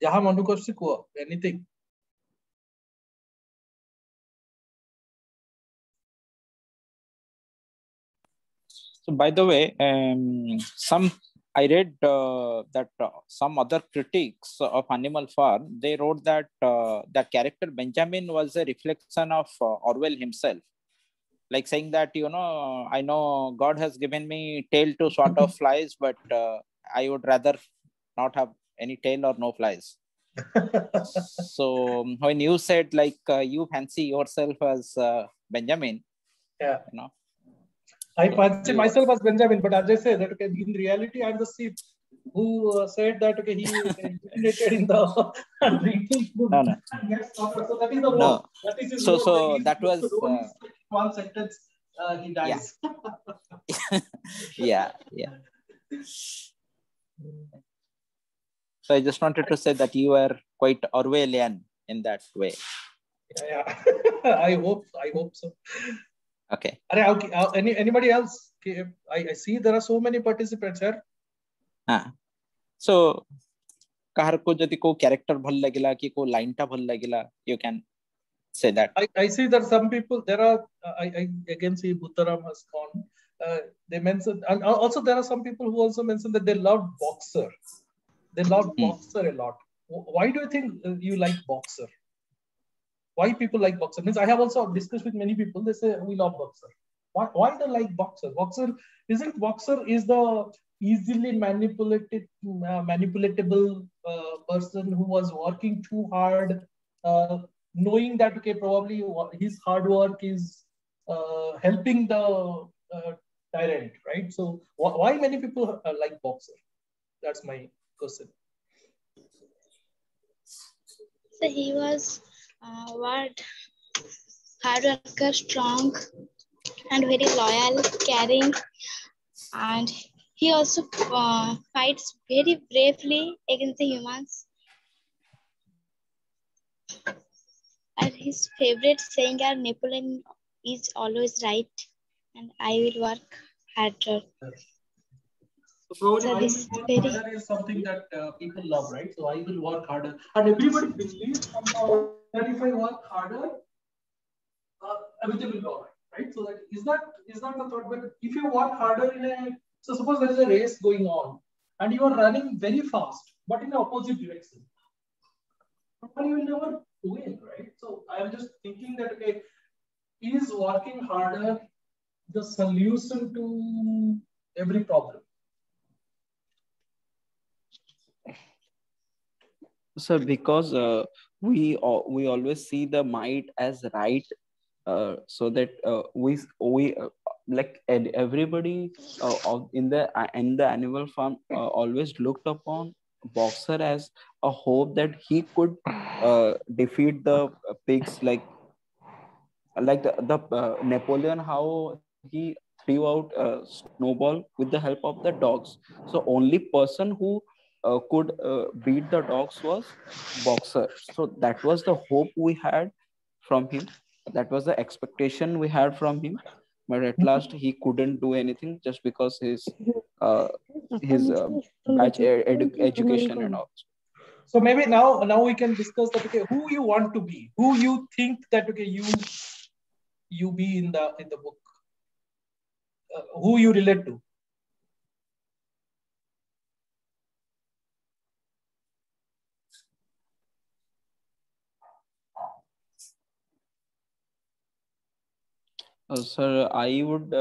Jaha Manukosiko, anything? So, by the way, I read that some other critics of Animal Farm, they wrote that the character Benjamin was a reflection of Orwell himself. Like saying that, I know God has given me tail to swat off flies, but I would rather not have any tail or no flies. So when you said like you fancy yourself as Benjamin, yeah, I fancy myself as Benjamin, but as I say that okay, in reality I'm the sheep who said that okay, he urinated in the drinking food. No. So that is the role. That is his role. So that was one sentence. He dies. Yeah. So I just wanted to say that you are quite Orwellian in that way. Yeah. I hope so. Okay. Anybody else? I see there are so many participants here. So kahar ko jodi ko character bhal lagila ki ko line ta bhal lagila, you can say that. I see that some people, there are, I again see Buttaram has gone. They mentioned, and also there are some people who also mentioned that they love Boxer. They love Boxer a lot. Why do you think you like Boxer? Why people like Boxer? Means I have also discussed with many people. They say we love Boxer. Why they like Boxer? Boxer is the easily manipulatable person who was working too hard, knowing that okay, probably his hard work is helping the tyrant, right? So why many people like Boxer? That's my question. So he was hard worker, strong, and very loyal, caring, and he also fights very bravely against the humans. And his favorite saying are Napoleon is always right, and I will work harder. So probably I will work harder is something that people love, right? So I will work harder, and everybody believes somehow that if I work harder, everything will go all right. So that is that the thought. But if you work harder so suppose there is a race going on, and you are running very fast, but in the opposite direction, but you will never win, right? So I am just thinking that okay, is working harder the solution to every problem? So because we always see the might as right, so that we like everybody in the animal farm always looked upon Boxer as a hope that he could defeat the pigs, like the Napoleon, how he threw out a snowball with the help of the dogs. So only person who could beat the dogs was Boxer. So that was the hope we had from him. That was the expectation we had from him. But at last he couldn't do anything just because his education and all. So maybe now we can discuss that okay, who you want to be, who you think that okay you be in the book, who you relate to. Sir, I would.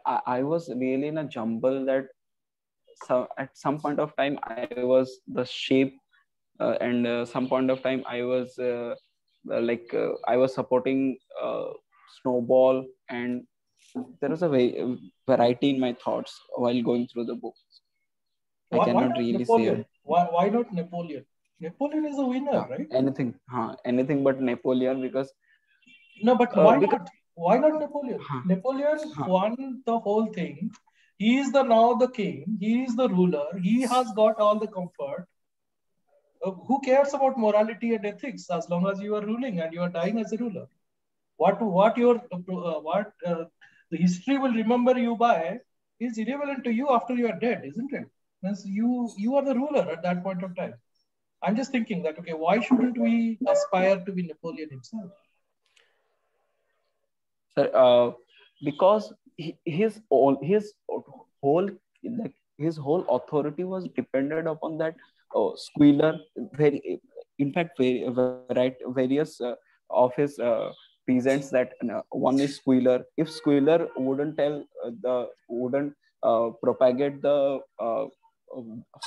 I was really in a jumble that at some point of time I was the sheep, and some point of time I was I was supporting Snowball, and there was a variety in my thoughts while going through the book. I cannot really Napoleon? say. Why not Napoleon? Napoleon is a winner, right? Anything but Napoleon, because no, but why not? Why not Napoleon? Napoleon won the whole thing. He is now the king. He is the ruler. He has got all the comfort. Who cares about morality and ethics as long as you are ruling and you are dying as a ruler? What the history will remember you by is irrelevant to you after you are dead, isn't it? Means you are the ruler at that point of time. I'm just thinking that okay, why shouldn't we aspire to be Napoleon himself? Sir, because his whole authority was dependent upon that squealer. In fact, various of his peasants, that one is Squealer. If Squealer wouldn't propagate the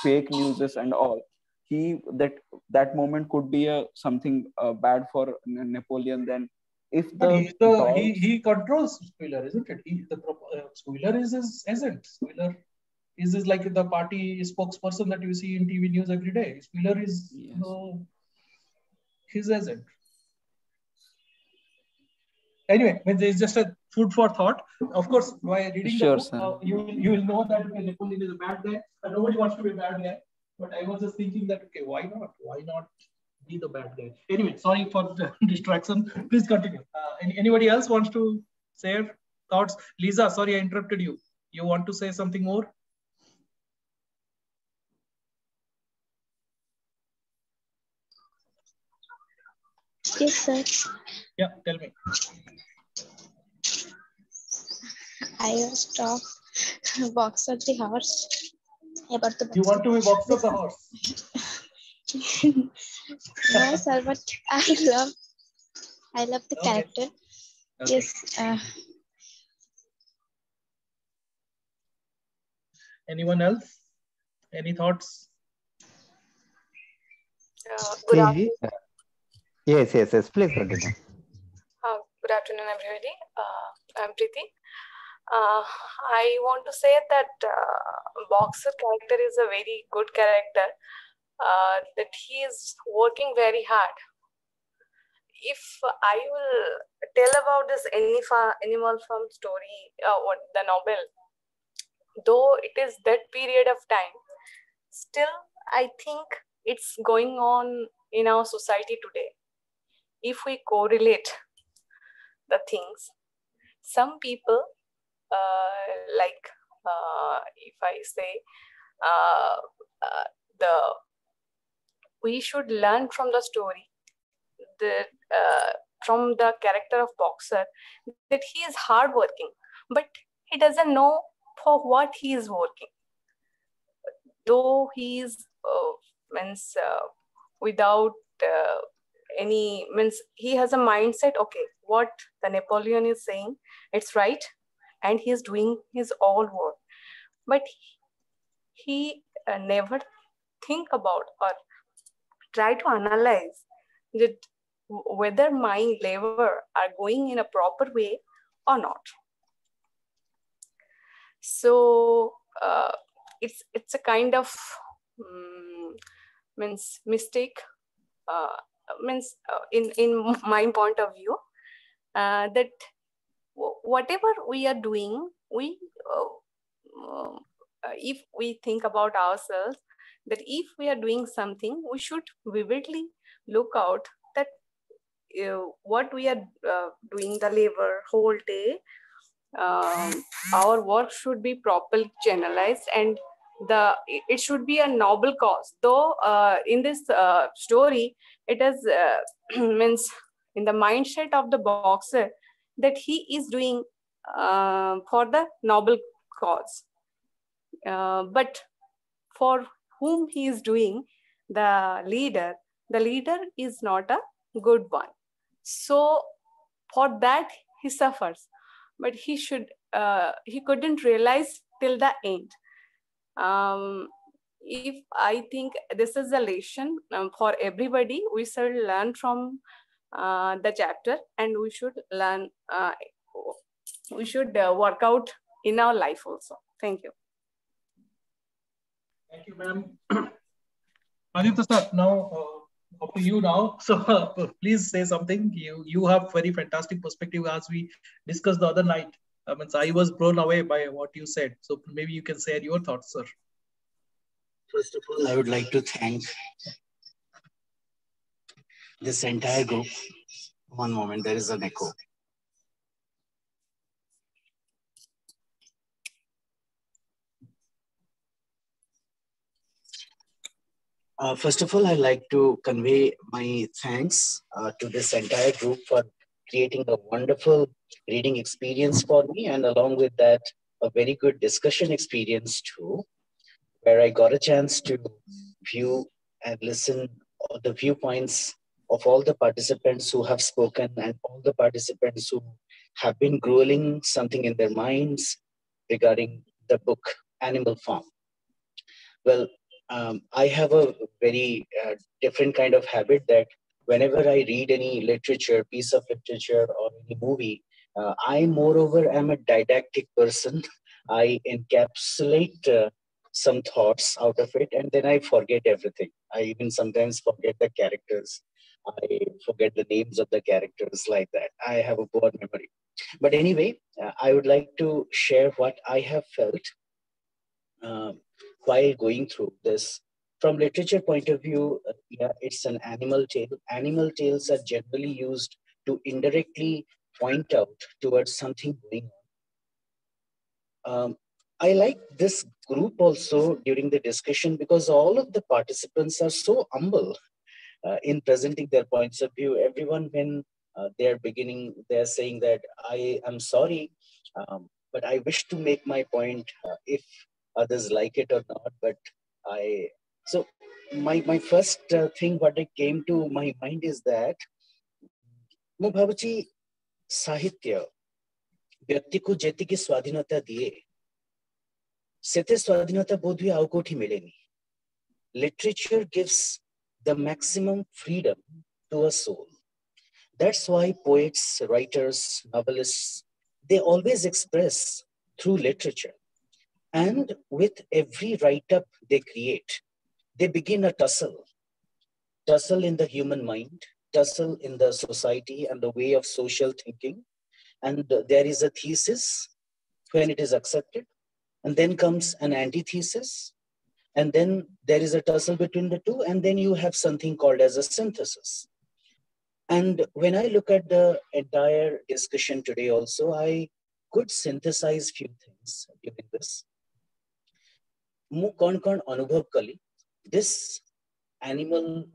fake news and all, that moment could be something bad for Napoleon. Then if he controls Squealer, isn't it? Squealer is his agent. Squealer is like the party spokesperson that you see in TV news every day. Squealer is his agent. Anyway, it's just a food for thought. Of course, by reading the book, you will know that okay, Napoleon is a bad guy, and nobody wants to be a bad guy. But I was just thinking that okay, why not? Why not be the bad guy? Anyway, sorry for the distraction. Please continue. Anybody else wants to share thoughts? Lisa, sorry I interrupted you. You want to say something more? Yes, sir. Yeah, tell me. I was talk Boxer the horse about the. You want to be Boxer the horse? No, sir, but I love the Okay. character. Okay. Yes. Anyone else? Any thoughts? Good afternoon. Yes. Please continue. Good afternoon, everybody. I'm Preeti. I want to say that Boxer character is a very good character. That he is working very hard. If I will tell about this Animal Farm story, what the novel, though it is that period of time, still I think it's going on in our society today. If we correlate the things, some people if I say we should learn from the story, from the character of Boxer, that he is hardworking, but he doesn't know for what he is working. Though he is without he has a mindset, okay, what the Napoleon is saying, it's right, and he is doing his all work, but he never think about or try to analyze that whether my labor are going in a proper way or not. So it's a kind of mistake, in my point of view, that whatever we are doing, we if we think about ourselves, that if we are doing something, we should vividly look out that what we are doing, the labor whole day, our work should be properly channelized, and it should be a noble cause. Though in this story, it is means in the mindset of the Boxer that he is doing for the noble cause, but for whom he is doing, the leader is not a good one. So for that he suffers, but he couldn't realize till the end. If I think this is a lesson for everybody, we should learn from the chapter, and we should learn, we should work out in our life also. Thank you. Thank you, ma'am. Aditya sir, now up to you now. So please say something. You have very fantastic perspective, as we discussed the other night. I was blown away by what you said. So maybe you can share your thoughts, sir. First of all, I would like to thank this entire group. One moment, there is an echo. First of all, I'd like to convey my thanks to this entire group for creating a wonderful reading experience for me, and along with that, a very good discussion experience too, where I got a chance to view and listen all the viewpoints of all the participants who have spoken, and all the participants who have been grueling something in their minds regarding the book Animal Farm. Well, I have a very different kind of habit that whenever I read any literature, piece of literature, or any movie, I moreover am a didactic person. I encapsulate some thoughts out of it, and then I forget everything. I even sometimes forget the characters. I forget the names of the characters, like that. I have a poor memory. But anyway, I would like to share what I have felt while going through this. From literature point of view, yeah, it's an animal tale. Animal tales are generally used to indirectly point out towards something going on. I like this group also during the discussion because all of the participants are so humble. in presenting their points of view. Everyone, when they're beginning, they're saying that I am sorry, but I wish to make my point if others like it or not. But so my first thing what it came to my mind is that ମୁଁ ଭାବୁଛି ସାହିତ୍ୟ ବ୍ୟକ୍ତିକୁ ଯେତିକି ସ୍ୱାଧୀନତା ଦିଏ ସେତେ ସ୍ୱାଧୀନତା ବୋଧହୁଏ ଆଉ କୋଉଠି ମିଳେନି. Literature gives the maximum freedom to a soul. That's why poets, writers, novelists, they always express through literature. And with every write-up they create, they begin a tussle in the human mind, tussle in the society and the way of social thinking. And there is a thesis when it is accepted, and then comes an antithesis, and then there is a tussle between the two, and then you have something called as a synthesis. And when I look at the entire discussion today also, I could synthesize few things during this. Mu kon anubhav kali, this animal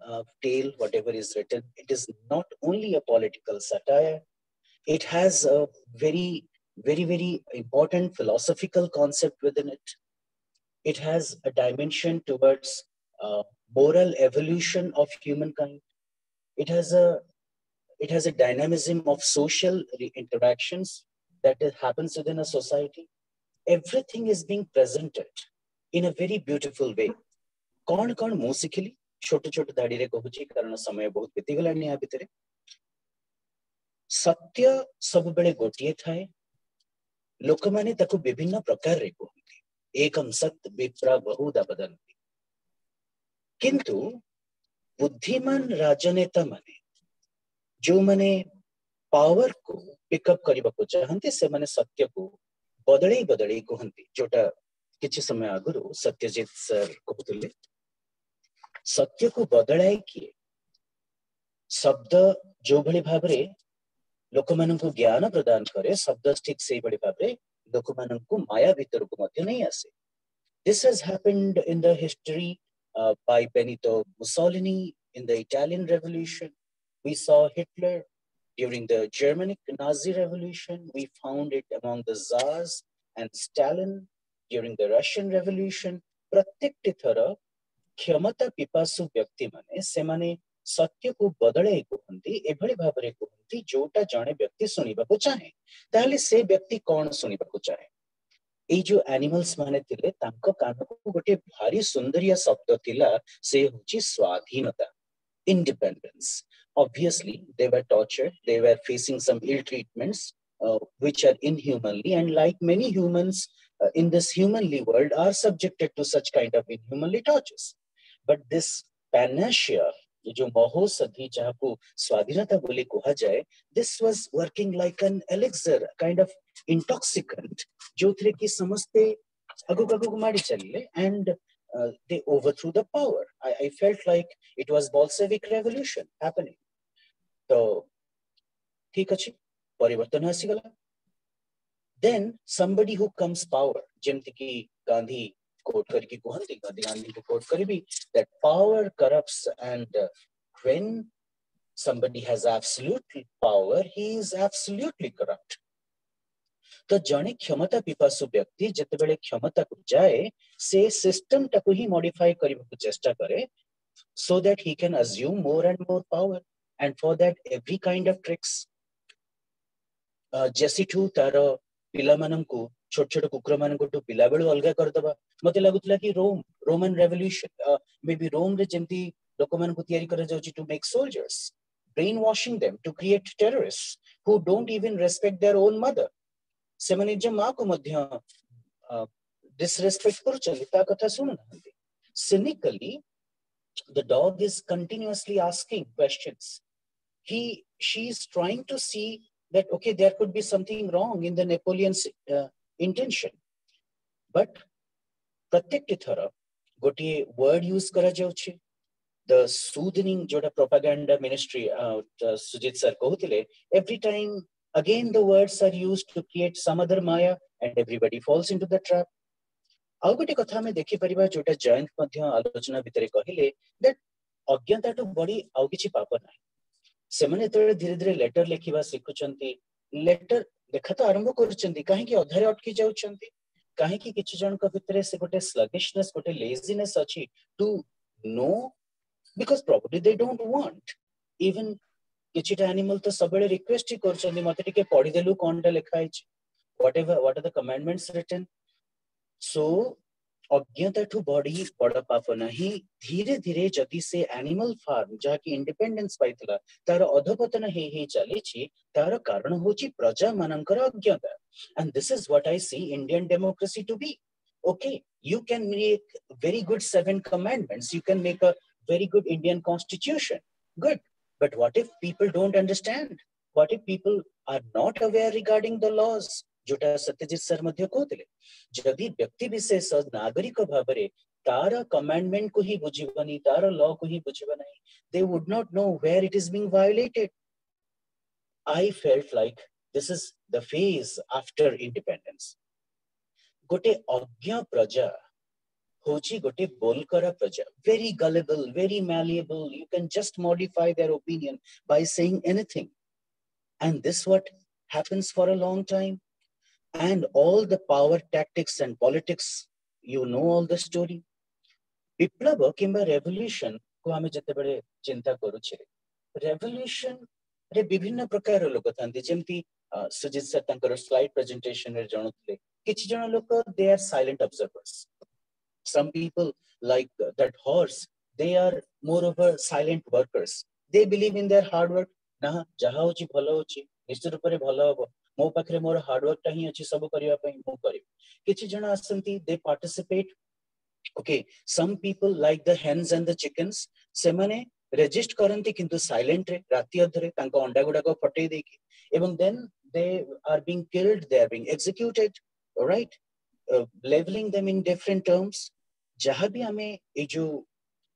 tale, whatever is written, it is not only a political satire, it has a very, very, very important philosophical concept within it. It has a dimension towards moral evolution of humankind. It has a dynamism of social interactions that happens within a society. Everything is being presented in a very beautiful way. कौन musically छोटे छोटे धाड़ी रे कहूची कारण समय बहुत बीती गलानी आ भितरे. सत्य सब बेले गोटिए थाए, लोकमाने ताकू विभिन्न प्रकार रे कहती. एकम सत्य विप्रा बहुधा बदन्ति. किंतु बुद्धिमान राजनेता माने जो माने पावर को पिकअप करबा को चाहंती से माने सत्य को बदळई कहंती. जोटा किछि समय आगुरु सत्यजित सर कहतले सत्य को बदळाई किए शब्द जो भली भाबरे लोकमानंकु ज्ञान प्रदान करे, शब्द ठीक सेही भली भाबरे लोकमानंकु माया भीतर को मध्य नहीं आसे. This has happened in the history by Benito Mussolini in the Italian Revolution. We saw Hitler during the Germanic Nazi Revolution. We found it among the Tsars and Stalin during the Russian Revolution. प्रत्येक थर क्षमता पिपासु व्यक्ति माने से माने सत्य को बदळे कहंती एभଳି भाबरे कहंती जोटा जणे व्यक्ति सुनिबा को चाहे ताले से व्यक्ति कोन सुनिबा को चाहे. ए जो एनिमल्स माने थिले तांको कानकु गोटे भारी सुंदरिया शब्द थिला से होची स्वाधीनता, independence. Obviously they were tortured, they were facing some ill treatments which are inhumanly, and like many humans in this humanly world are subjected to such kind of inhumanly tortures. But this panacea जो महोषधि जहाको स्वाधीनता बोली कहा जाए, this was working like an elixir, kind of intoxicant जो थे कि समझते अगुक मारी चले, and they overthrew the power. I felt like it was Bolshevik revolution happening. तो ठीक अछि परिवर्तन आसी गला. Then somebody who comes power, जेमति कि गांधी quote करके कहंती, गांधी को quote करिबी that power corrupts, and when somebody has absolute power, he is absolutely corrupt. तो जणे क्षमता पिपासु व्यक्ति जतबेले क्षमता को जाए से सिस्टम टाको ही मॉडिफाई करबा को चेष्टा करे so that he can assume more and more power, and for that every kind of tricks. जेसिठू तार पिला मानंकु छोट छोट कुकुर मानंकु तो पिला बेलु अलगा कर दबा. मते लागुतला कि रोमन रेवोल्यूशन मे बी रोम रे जेंती लोक मानंकु तयारी कर जाउची to make soldiers, brainwashing them to create terrorists who don't even respect their own mother. सेमने जे मां को मध्य disrespect करूचली ता कथा सुनु नहंती. Cynically the dog is continuously asking questions. She is trying to see that okay, there could be something wrong in the Napoleon's intention, but प्रत्येक थर गोटे word use करा जाउची. The soothing जोटा propaganda ministry Sujit sir कहउतिले, every time again the words are used to create some other maya, and everybody falls into the trap. आउ गोटे कथा में देखि परिबा जोटा जयंत मध्य आलोचना भितरे कहिले that अज्ञाताठू बड़ी आउ किछि पाप नाही से माने धीरे धीरे लेटर लिखिबा सिखुचंती लेटर देखा तो आरंभ करूचंती काहे कि अधारे अटकी जाउचंती काहे कि किछि जन को भितरे से गोटे स्लगिशनेस गोटे लेजीनेस अछि to know because probably they don't want even किछिटा एनिमल तो सबले रिक्वेस्ट ही करचंती मते टिके पढी देलु कोनटा लिखा है what are the commandments written so अज्ञाताठू बड़ी बड़ पाप नहीं धीरे धीरे जदि से एनिमल फार्म जहा कि इंडिपेंडेंस पाइतला तार अधपतन हे चली तार कारण होची प्रजा मानकर अज्ञाता and this is what I see Indian democracy to be okay you can make very good 7 commandments you can make a very good Indian constitution good but what if people don't understand what if people are not aware regarding the laws जोटा Satyajit sir मध्य कहते जदि व्यक्ति विशेष नागरिक भाबरे तार commandment को ही बुझिबनी तार law को ही बुझिबा नहीं they would not know where it is being violated I felt like this is the phase after independence गोटे अज्ञ प्रजा होची गोटे बोलकरा प्रजा very gullible very malleable you can just modify their opinion by saying anything and this what happens for a long time and all the power tactics and politics you know all the story विप्लव किंबा revolution को हमें जते बड़े चिंता करू छे revolution रे विभिन्न प्रकार लोक थांती जेमती सुजित सर तंकर स्लाइड प्रेजेंटेशन रे जणुतले किछि जण लोक they are silent observers some people like that horse they are more of a silent workers they believe in their hard work ना जहा होची भलो होची निश्चित रूप रे भलो हो मो पाखरे मोर हार्ड वर्क ता ही अछि सब करिया पई मो करिव किछि जण आसंती they participate okay some people like the hens and the chickens से माने रेजिस्ट करंती किंतु साइलेंट रे राति अधरे तांको अंडा गुडा को फटै देकी एवं then they are being killed they are being executed all right leveling them in different terms जहां भी हमें ए जो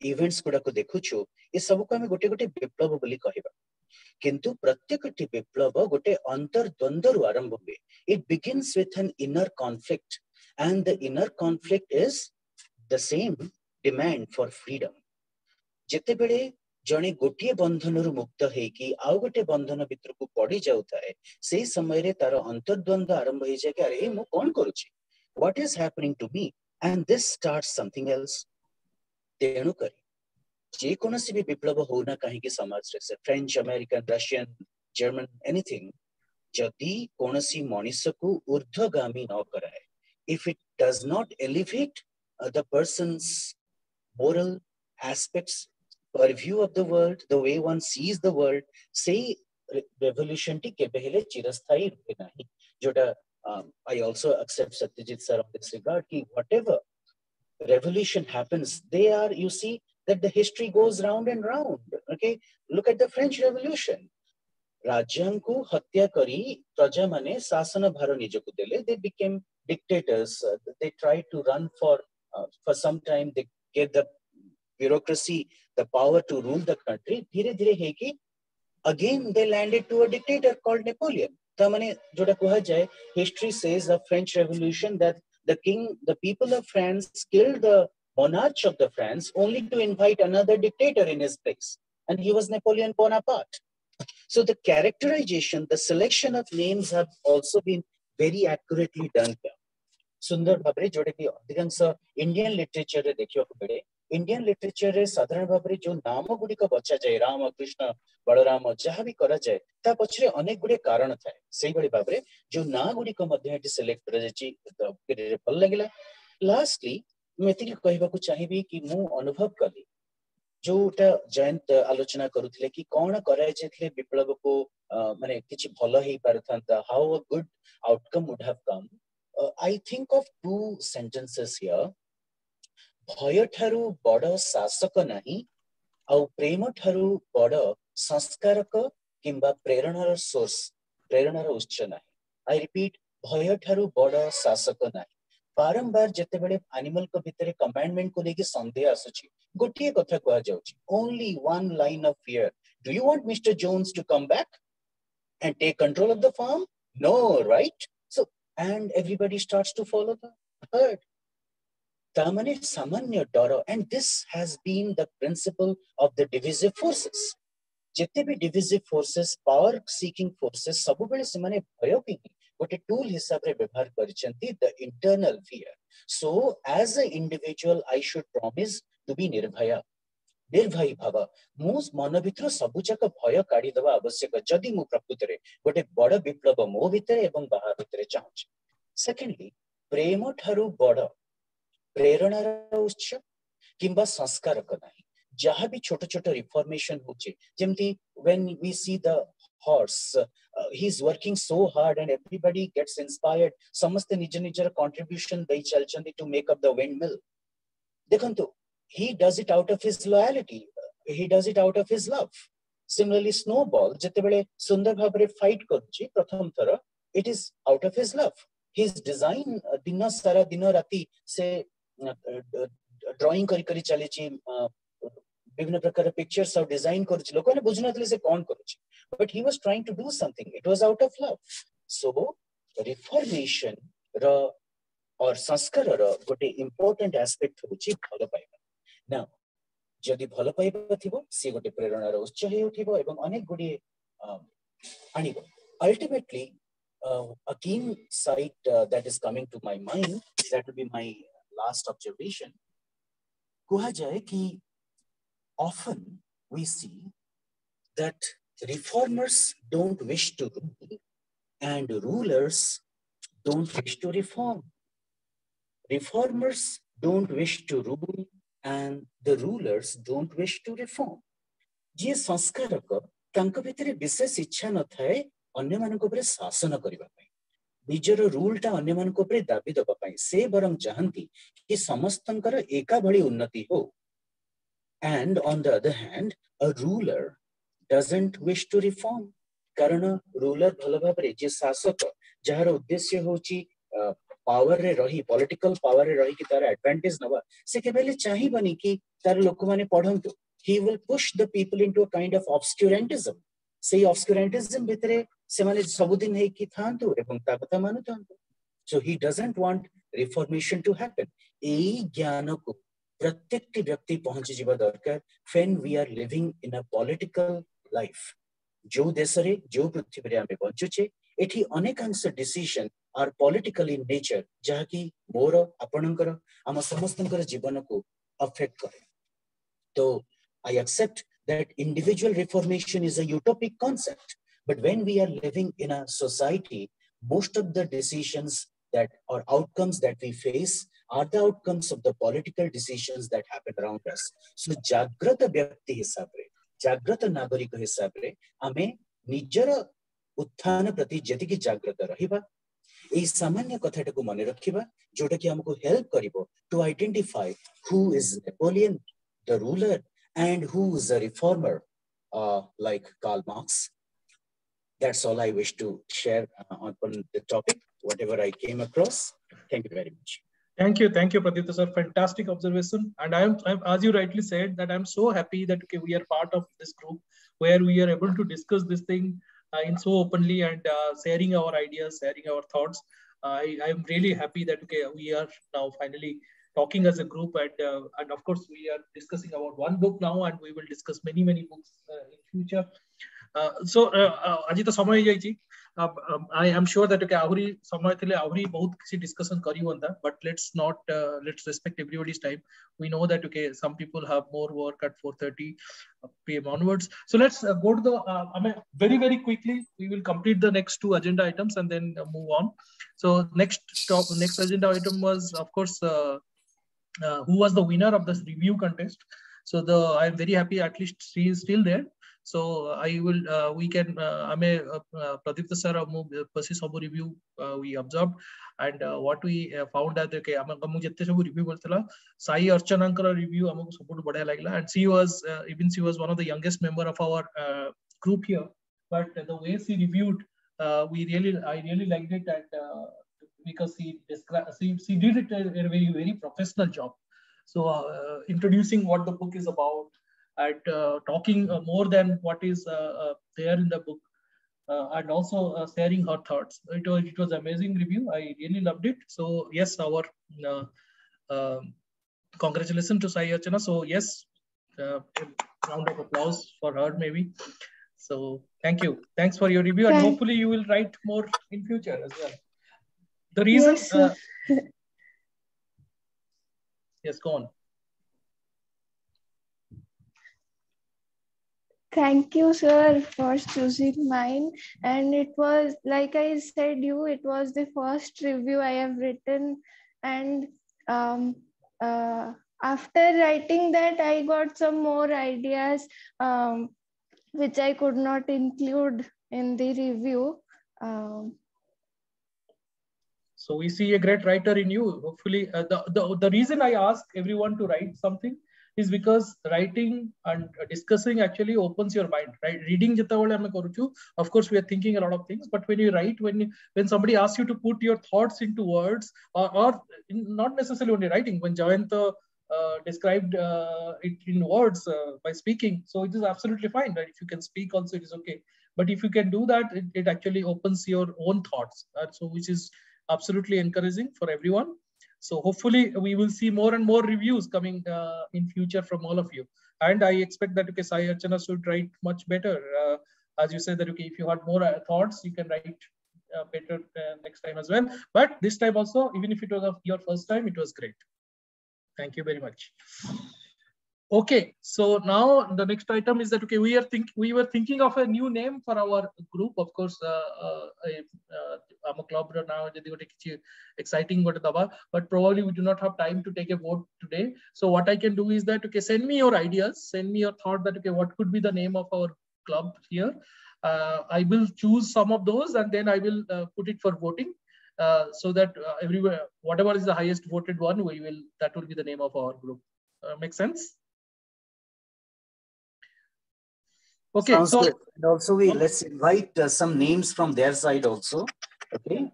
इवेंट्स गुडा को देखुछु ए सब को हमें गोटे गोटे विप्लव बोली कहिबा किंतु प्रत्येकटी विप्लव गोटे अंतर्द्वंद्व आरंभ हुए it begins with an inner conflict and the inner conflict is the same demand for freedom जेते बेले जणे गोटिए बंधनरु मुक्त हेकी आउ गोटे बंधन भितर को पड़ी जाउताए से समय रे तार अंतर्द्वंद्व आरंभ हे जे कि अरे मु कोन करूची what is happening to me and this starts something else तेणु करी जे कोनसी भी विप्लव होना काहे कि समाज रे से French American Russian German anything जदि कोनसी मनुष्य को ऊर्ध्वगामी न कराए if it does not elevate the person's moral aspects purview of the world the way one sees the world say revolution ti kebe hele chirasthayi ruhe nahi jota I also accept Satyajit sir on this regard ki whatever revolution happens they are you see that the history goes round and round okay look at the French Revolution राज्यांकु हत्या करी प्रजा माने शासन भार निजकु देले they became dictators they tried to run for some time they gave the bureaucracy the power to rule the country धीरे धीरे है कि again they landed to a dictator called Napoleon ta mane joda kuha jaye history says of French Revolution that the people of France killed the monarch of the France only to invite another dictator in his place and he was Napoleon Bonaparte so the characterization the selection of names have also been very accurately done here सुंदर भाबरे जोडे कि अधिकांश Indian literature रे देखियो को बेडे Indian literature रे साधारण भाबरे जो नाम गुडी को बचा जाय राम कृष्ण बलराम जहां भी करा जाय ता पछरे अनेक गुडे कारण थाए सेही बडी भाबरे जो ना गुडी को मध्य एटी सिलेक्ट करा जाची रे भल लागिला लास्टली मेति कि कहबा को चाहिबी कि मु अनुभव कली जोटा जयंत आलोचना करूथिले कि कोन कराय जेथले विप्लव को माने किछि भलो हेई परथांता how a good outcome would have come I think of two sentences here. भय ठारू बड़ शासक नहीं आउ प्रेम ठारू बड़ संस्कारक किंबा प्रेरणार सोर्स प्रेरणार उत्स नहीं I repeat भय ठारू बड़ शासक नहीं बारंबार जेते बेले एनिमल को भितरे कमांडमेंट को लेके संदेह आसुची गोटिए कथा कहआ जाउची only one line of fear do you want Mr. Jones to come back and take control of the farm no right so and everybody starts to follow the herd tamane samanya dara, and this has been the principle of the divisive forces. Jete bhi divisive forces, power seeking forces, सबुबेले semane भय की गोटे tool हिसाब रे व्यवहार करिसेंती, the internal fear. So as an individual I should promise to be nirbhaya. निर्भयी भाव मु मन भितर सबु जाक भय काढी दबा आवश्यक जदि मु प्रकृति रे गोटे बड़ विप्लव मो भितर एवं बाहर भितर चाहूची. सेकेंडली प्रेम ठारू बड़ प्रेरणार उत्स किंबा संस्कार को नाही. जहाँ भी छोट छोट रिफॉर्मेशन होचे, जेमती when we see the horse, he's working so hard and everybody gets inspired, समस्त निज निजर contribution दई चलचंदी to make up the windmill. देखंतु he does it out of his loyalty, he does it out of his love. Similarly snowball जेतेबेले सुंदर भाबरे fight करूची प्रथम थर, it is out of his love. His design दिन सारा दिन राती से ड्राइंग करी करी चलेची, विभिन्न प्रकार पिक्चर्स और डिजाइन करूची, लोक ने बुझनतले से कोन करूची, but he was trying to do something, it was out of love. So reformation र और संस्कार र गोटे इंपोर्टेंट एस्पेक्ट होची भलो पाइबा. Now जदि भलो पाइबा थिबो से गोटे प्रेरणार उत्स हे उठिबो एवं अनेक गुडी आनिबो. Ultimately a keen sight that is coming to my mind, that will be my last observation. कहा जाए कि often we see that reformers don't wish to rule and rulers don't wish to reform. Reformers don't wish to rule and the rulers don't wish to reform. जे संस्कारक तांको भितरे विशेष इच्छा न थाए अन्य मानको उपरे शासन करिबा पई, निजर रूलटा अन्य मानको उपरे दाबी दबा पई, से बरं चाहंती कि समस्तंकर एका भली उन्नति हो. And on the other hand, a ruler doesn't wish to reform. कारण रूलर भल भाबरे जे शासक जहार उद्देश्य होची पावर रे रही, पॉलिटिकल पावर रे रही कि तार एडवांटेज नबा, से केबेले चाहिबनी कि तार लोक माने पढंतु. He will push the people into a kind of obscurantism. से obscurantism भितरे से माने सबुदिन है कि थांतु एवं ता कथा मानु थांतु. So he doesn't want reformation to happen. एई ज्ञान को प्रत्येक व्यक्ति पहुंची जीवा दरकार when we are living in a political life. जो देश रे जो पृथ्वी रे आमे बंचुचे एठी अनेकांश decision are political in nature, जहा कि मोर आपणकर आम समस्तंकर जीवन को अफेक्ट करे. तो I accept that individual reformation is a utopic concept, but when we are living in a society, most of the decisions that or outcomes that we face are the outcomes of the political decisions that happen around us. So जागृत व्यक्ति हिसाब रे, जागृत नागरिक हिसाब रे आमे निजर उत्थान प्रति जतिकि जागृत रहिबा, एई सामान्य कथाटाको मने रखिबा जोटा कि हमको हेल्प करिवो to identify who is Napoleon the ruler and who is a reformer like Karl Marx. That's all I wish to share on the topic, whatever I came across. Thank you very much. Thank you, Pradipta sir. Fantastic observation. And I'm, as you rightly said, that I'm so happy that we are part of this group where we are able to discuss this thing in so openly and sharing our ideas, sharing our thoughts. I'm really happy that we are now finally talking as a group, and of course we are discussing about one book now, and we will discuss many books in future. So aji to samay jaichi. I am sure that ahuri samay thile ahuri bahut kisi discussion kari hunda, but let's respect everybody's time. We know that some people have more work at 4:30 p.m. onwards. So let's go to the very quickly we will complete the next two agenda items and then move on. So next agenda item was, of course, who was the winner of this review contest. So I'm very happy at least she is still there. So I will we can Pradipta sir pasi sabu review we observed, and what we found that amu jette sabu review boltala Sai Archanankar review amu sabu badhiya lagla, and she was one of the youngest member of our group here, but the way she reviewed I really liked it, and because she did it in a very professional job. So introducing what the book is about, and talking more than what is there in the book, and also sharing her thoughts. It was amazing review. I really loved it. So yes, our congratulations to Sai Archana. So yes, a round of applause for her maybe. So thank you. Thanks for your review, and hopefully you will write more in future as well. The reason, Yes, yes, go on. thank you, sir, for choosing mine. And it was, like I said, it was the first review I have written. And after writing that, I got some more ideas, which I could not include in the review. So we see a great writer in you. Hopefully, the reason I ask everyone to write something is because writing and discussing actually opens your mind, right? Reading, of course, we are thinking a lot of things, but when you write, when somebody asks you to put your thoughts into words, or not necessarily only writing, when Jayanta described it in words by speaking, so it is absolutely fine, right? If you can speak also, it is okay. But if you can do that, it actually opens your own thoughts, so which is absolutely encouraging for everyone. So hopefully we will see more and more reviews coming in future from all of you. And I expect that Sai Archana should write much better. As you said that if you had more thoughts, you can write better next time as well. But this time also, even if it was your first time, it was great. Thank you very much. Okay, so now the next item is that we were thinking of a new name for our group. Of course, I'm a club now. Exciting, but probably we do not have time to take a vote today. So what I can do is that send me your ideas, send me your thought that what could be the name of our club here. I will choose some of those and then I will put it for voting. So that everywhere, whatever is the highest voted one, that will be the name of our group. Make sense? Okay, sounds so good. And also let's invite some names from their side also. Okay,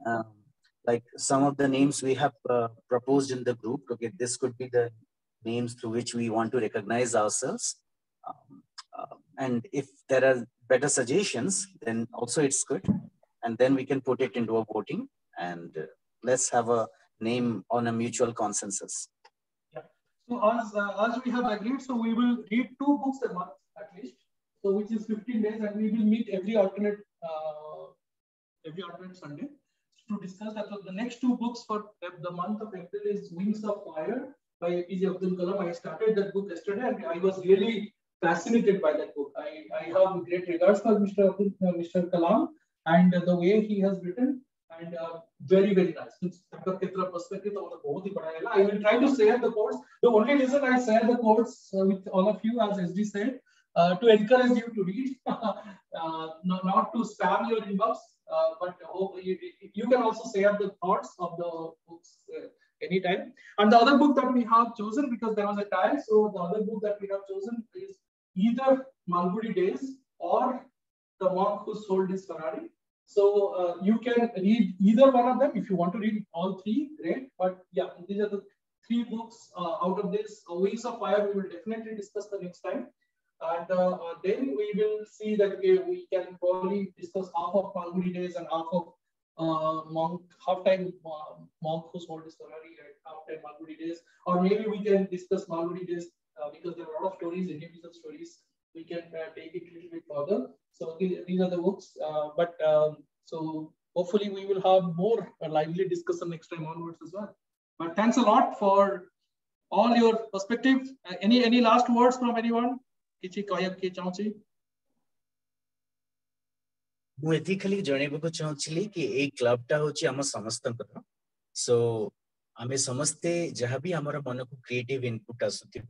like some of the names we have proposed in the group. Okay, this could be the names through which we want to recognize ourselves. And if there are better suggestions, then also it's good. And then we can put it into a voting and let's have a name on a mutual consensus. Yeah. So as we have agreed, so we will read 2 books a month at least. So which is 15 days, and we will meet every alternate Sunday to discuss that. The next 2 books for the month of April is Wings of Fire by APJ Abdul Kalam. I started that book yesterday, and I was really fascinated by that book. I have great regards for Mr. Kalam and the way he has written, and very, very nice. I will try to share the quotes. The only reason I share the quotes with all of you, as SD said, to encourage you to read, not to spam your inbox, but you can also share the thoughts of the books anytime. And the other book that we have chosen, because there was a tie, so the other book that we have chosen is either Malgudi Days or The Monk Who Sold His Ferrari. So you can read either one of them. If you want to read all 3, great. But yeah, these are the 3 books out of this. Wings of Fire, we will definitely discuss the next time. And then we will see that we can probably discuss half of Malgudi Days and half of half-time Monk Who Sold His Ferrari and half-time Malgudi Days. Or maybe we can discuss Malgudi Days because there are a lot of stories, individual stories. We can take it a little bit further. So these are the books. So hopefully we will have more lively discussion next time onwards as well. But thanks a lot for all your perspective. Any last words from anyone? ମୁଁ ଏଥିଖାଲି ଜଣେଇବାକୁ ଚାହୁଁଥିଲି କି ଏଇ କ୍ଲବଟା ହେଉଛି ଆମ ସମସ୍ତଙ୍କର। Show ଆମେ ସମସ୍ତେ ଯାହା ବି ଆମର ମନକୁ କ୍ରିଏଟିଭ ଇନପୁଟ ଆସୁଥିବ,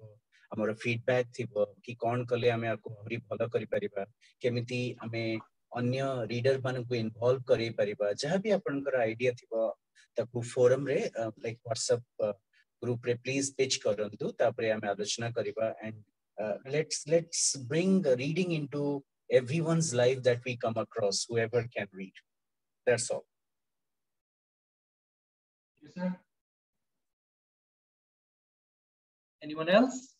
ଆମର ଫିଡବ୍ୟାକ୍ ଥିବ କି କ'ଣ କଲେ ଆମେ ଆକୁ ଆହୁରି ଭଲ କରିପାରିବା, କେମିତି ଆମେ ଅନ୍ୟ ରିଡର ମାନଙ୍କୁ ଇନଭଲ୍ଭ କରେଇ ପାରିବା, ଯାହା ବି ଆପଣଙ୍କର ଆଇଡିଆ ଥିବ ତାକୁ ଫୋରମରେ ଲାଇକ୍ ହ୍ୱାଟ୍ସଆପ ଗ୍ରୁପରେ ପ୍ଲିଜ ପିଚ୍ କରନ୍ତୁ, ତାପରେ ଆମେ ଆଲୋଚନା କରିବା। and let's bring reading into everyone's life that we come across, whoever can read. That's all. Yes, sir. Anyone else?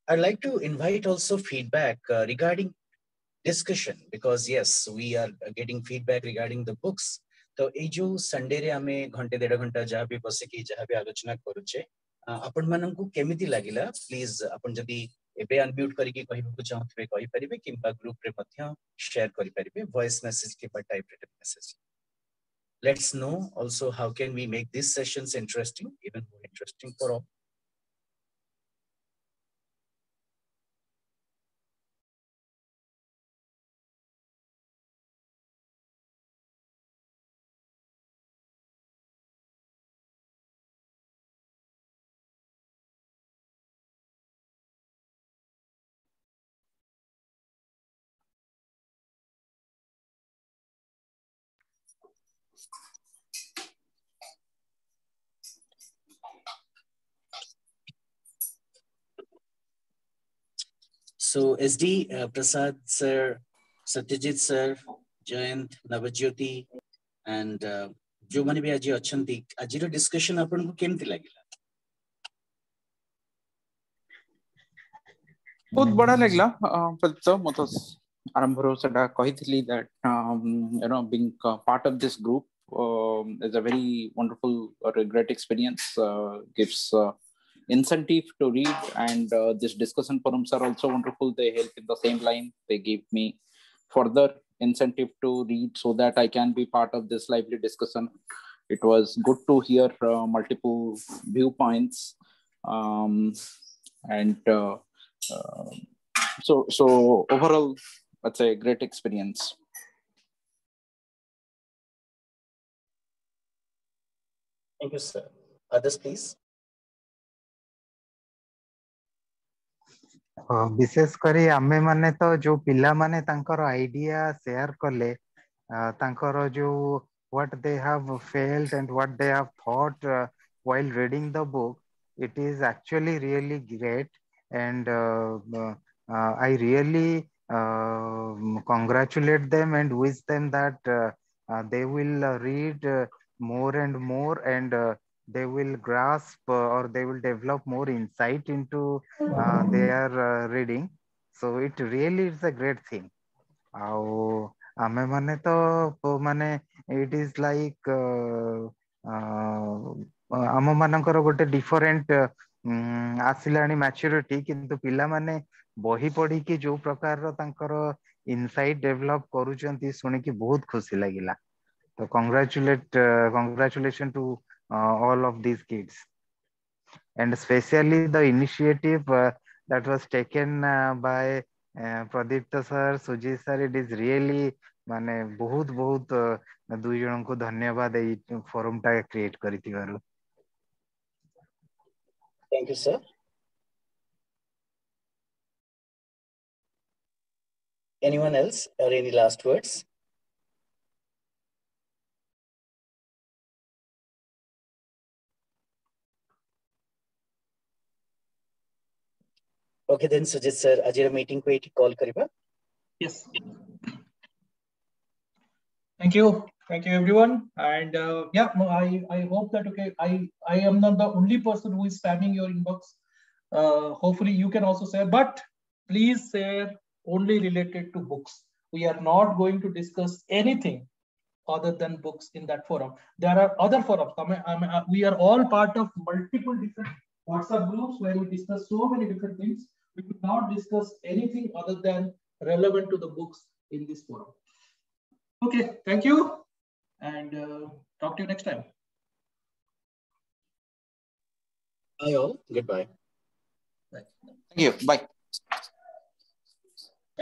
I'd like to invite also feedback regarding discussion, because yes, we are getting feedback regarding the books. तो ये जो Sunday रे आमे घंटे 1.5 घंटा जहाँ भी बसे की जहाँ भी आलोचना करूचे आपण माननकु केमिति लागिला प्लीज आपण जदी एबे अनम्यूट करिके कहिबा चाहथबे कहि परिबे किंबा ग्रुप रे मध्य शेयर करि परिबे वॉइस मैसेज के type written message. Let's know also how can we make these sessions interesting, even more interesting for all. So SD, Prasad sir, Satyajit sir, Jayant, Navajyoti, and जो माने भी आज अच्छंती आज रो डिस्कशन आपन को केमति लागिला? बहुत बड़ा लगला तो मतलब आरंभ रो सडा कहितली that you know being part of this group is a very wonderful or a great experience, gives incentive to read, and this discussion forums are also wonderful. They help in the same line. They give me further incentive to read so that I can be part of this lively discussion. It was good to hear multiple viewpoints, and so overall, that's a great experience. Thank you, sir. Others, please. विशेष करी आमे माने तो जो पिला माने तांकर idea share कले तांकर जो what they have felt and what they have thought while reading the book, it is actually really great, and I really congratulate them and wish them that they will read more and more, and they will grasp or they will develop more insight into their reading. So it really is a great thing. आमे माने तो माने it is like आम मानकर गोटे different आसिलानी maturity, किंतु पिला माने बही पढ़ी कि जो प्रकार तांकर इनसाइट डेवलप करूचंती सुनि कि बहुत खुशी लागिला. So congratulations to all of these kids, and especially the initiative that was taken by Pradipta sir, Sujit sir. It is really माने बहुत बहुत दुई जन को धन्यवाद ए फोरम टा create करितिबारु. Thank you, sir. Anyone else or any last words? Okay, then Sujit sir, ajira meeting ko eti call kariba. Yes. Thank you everyone, and yeah, no, I hope that okay, I am not the only person who is spamming your inbox. Hopefully you can also share, but please share only related to books. We are not going to discuss anything other than books in that forum. There are other forums. We are all part of multiple different WhatsApp groups where we discuss so many different things. We could not discuss anything other than relevant to the books in this forum. Okay, thank you, and talk to you next time. Bye all. Goodbye. Thank you. Bye.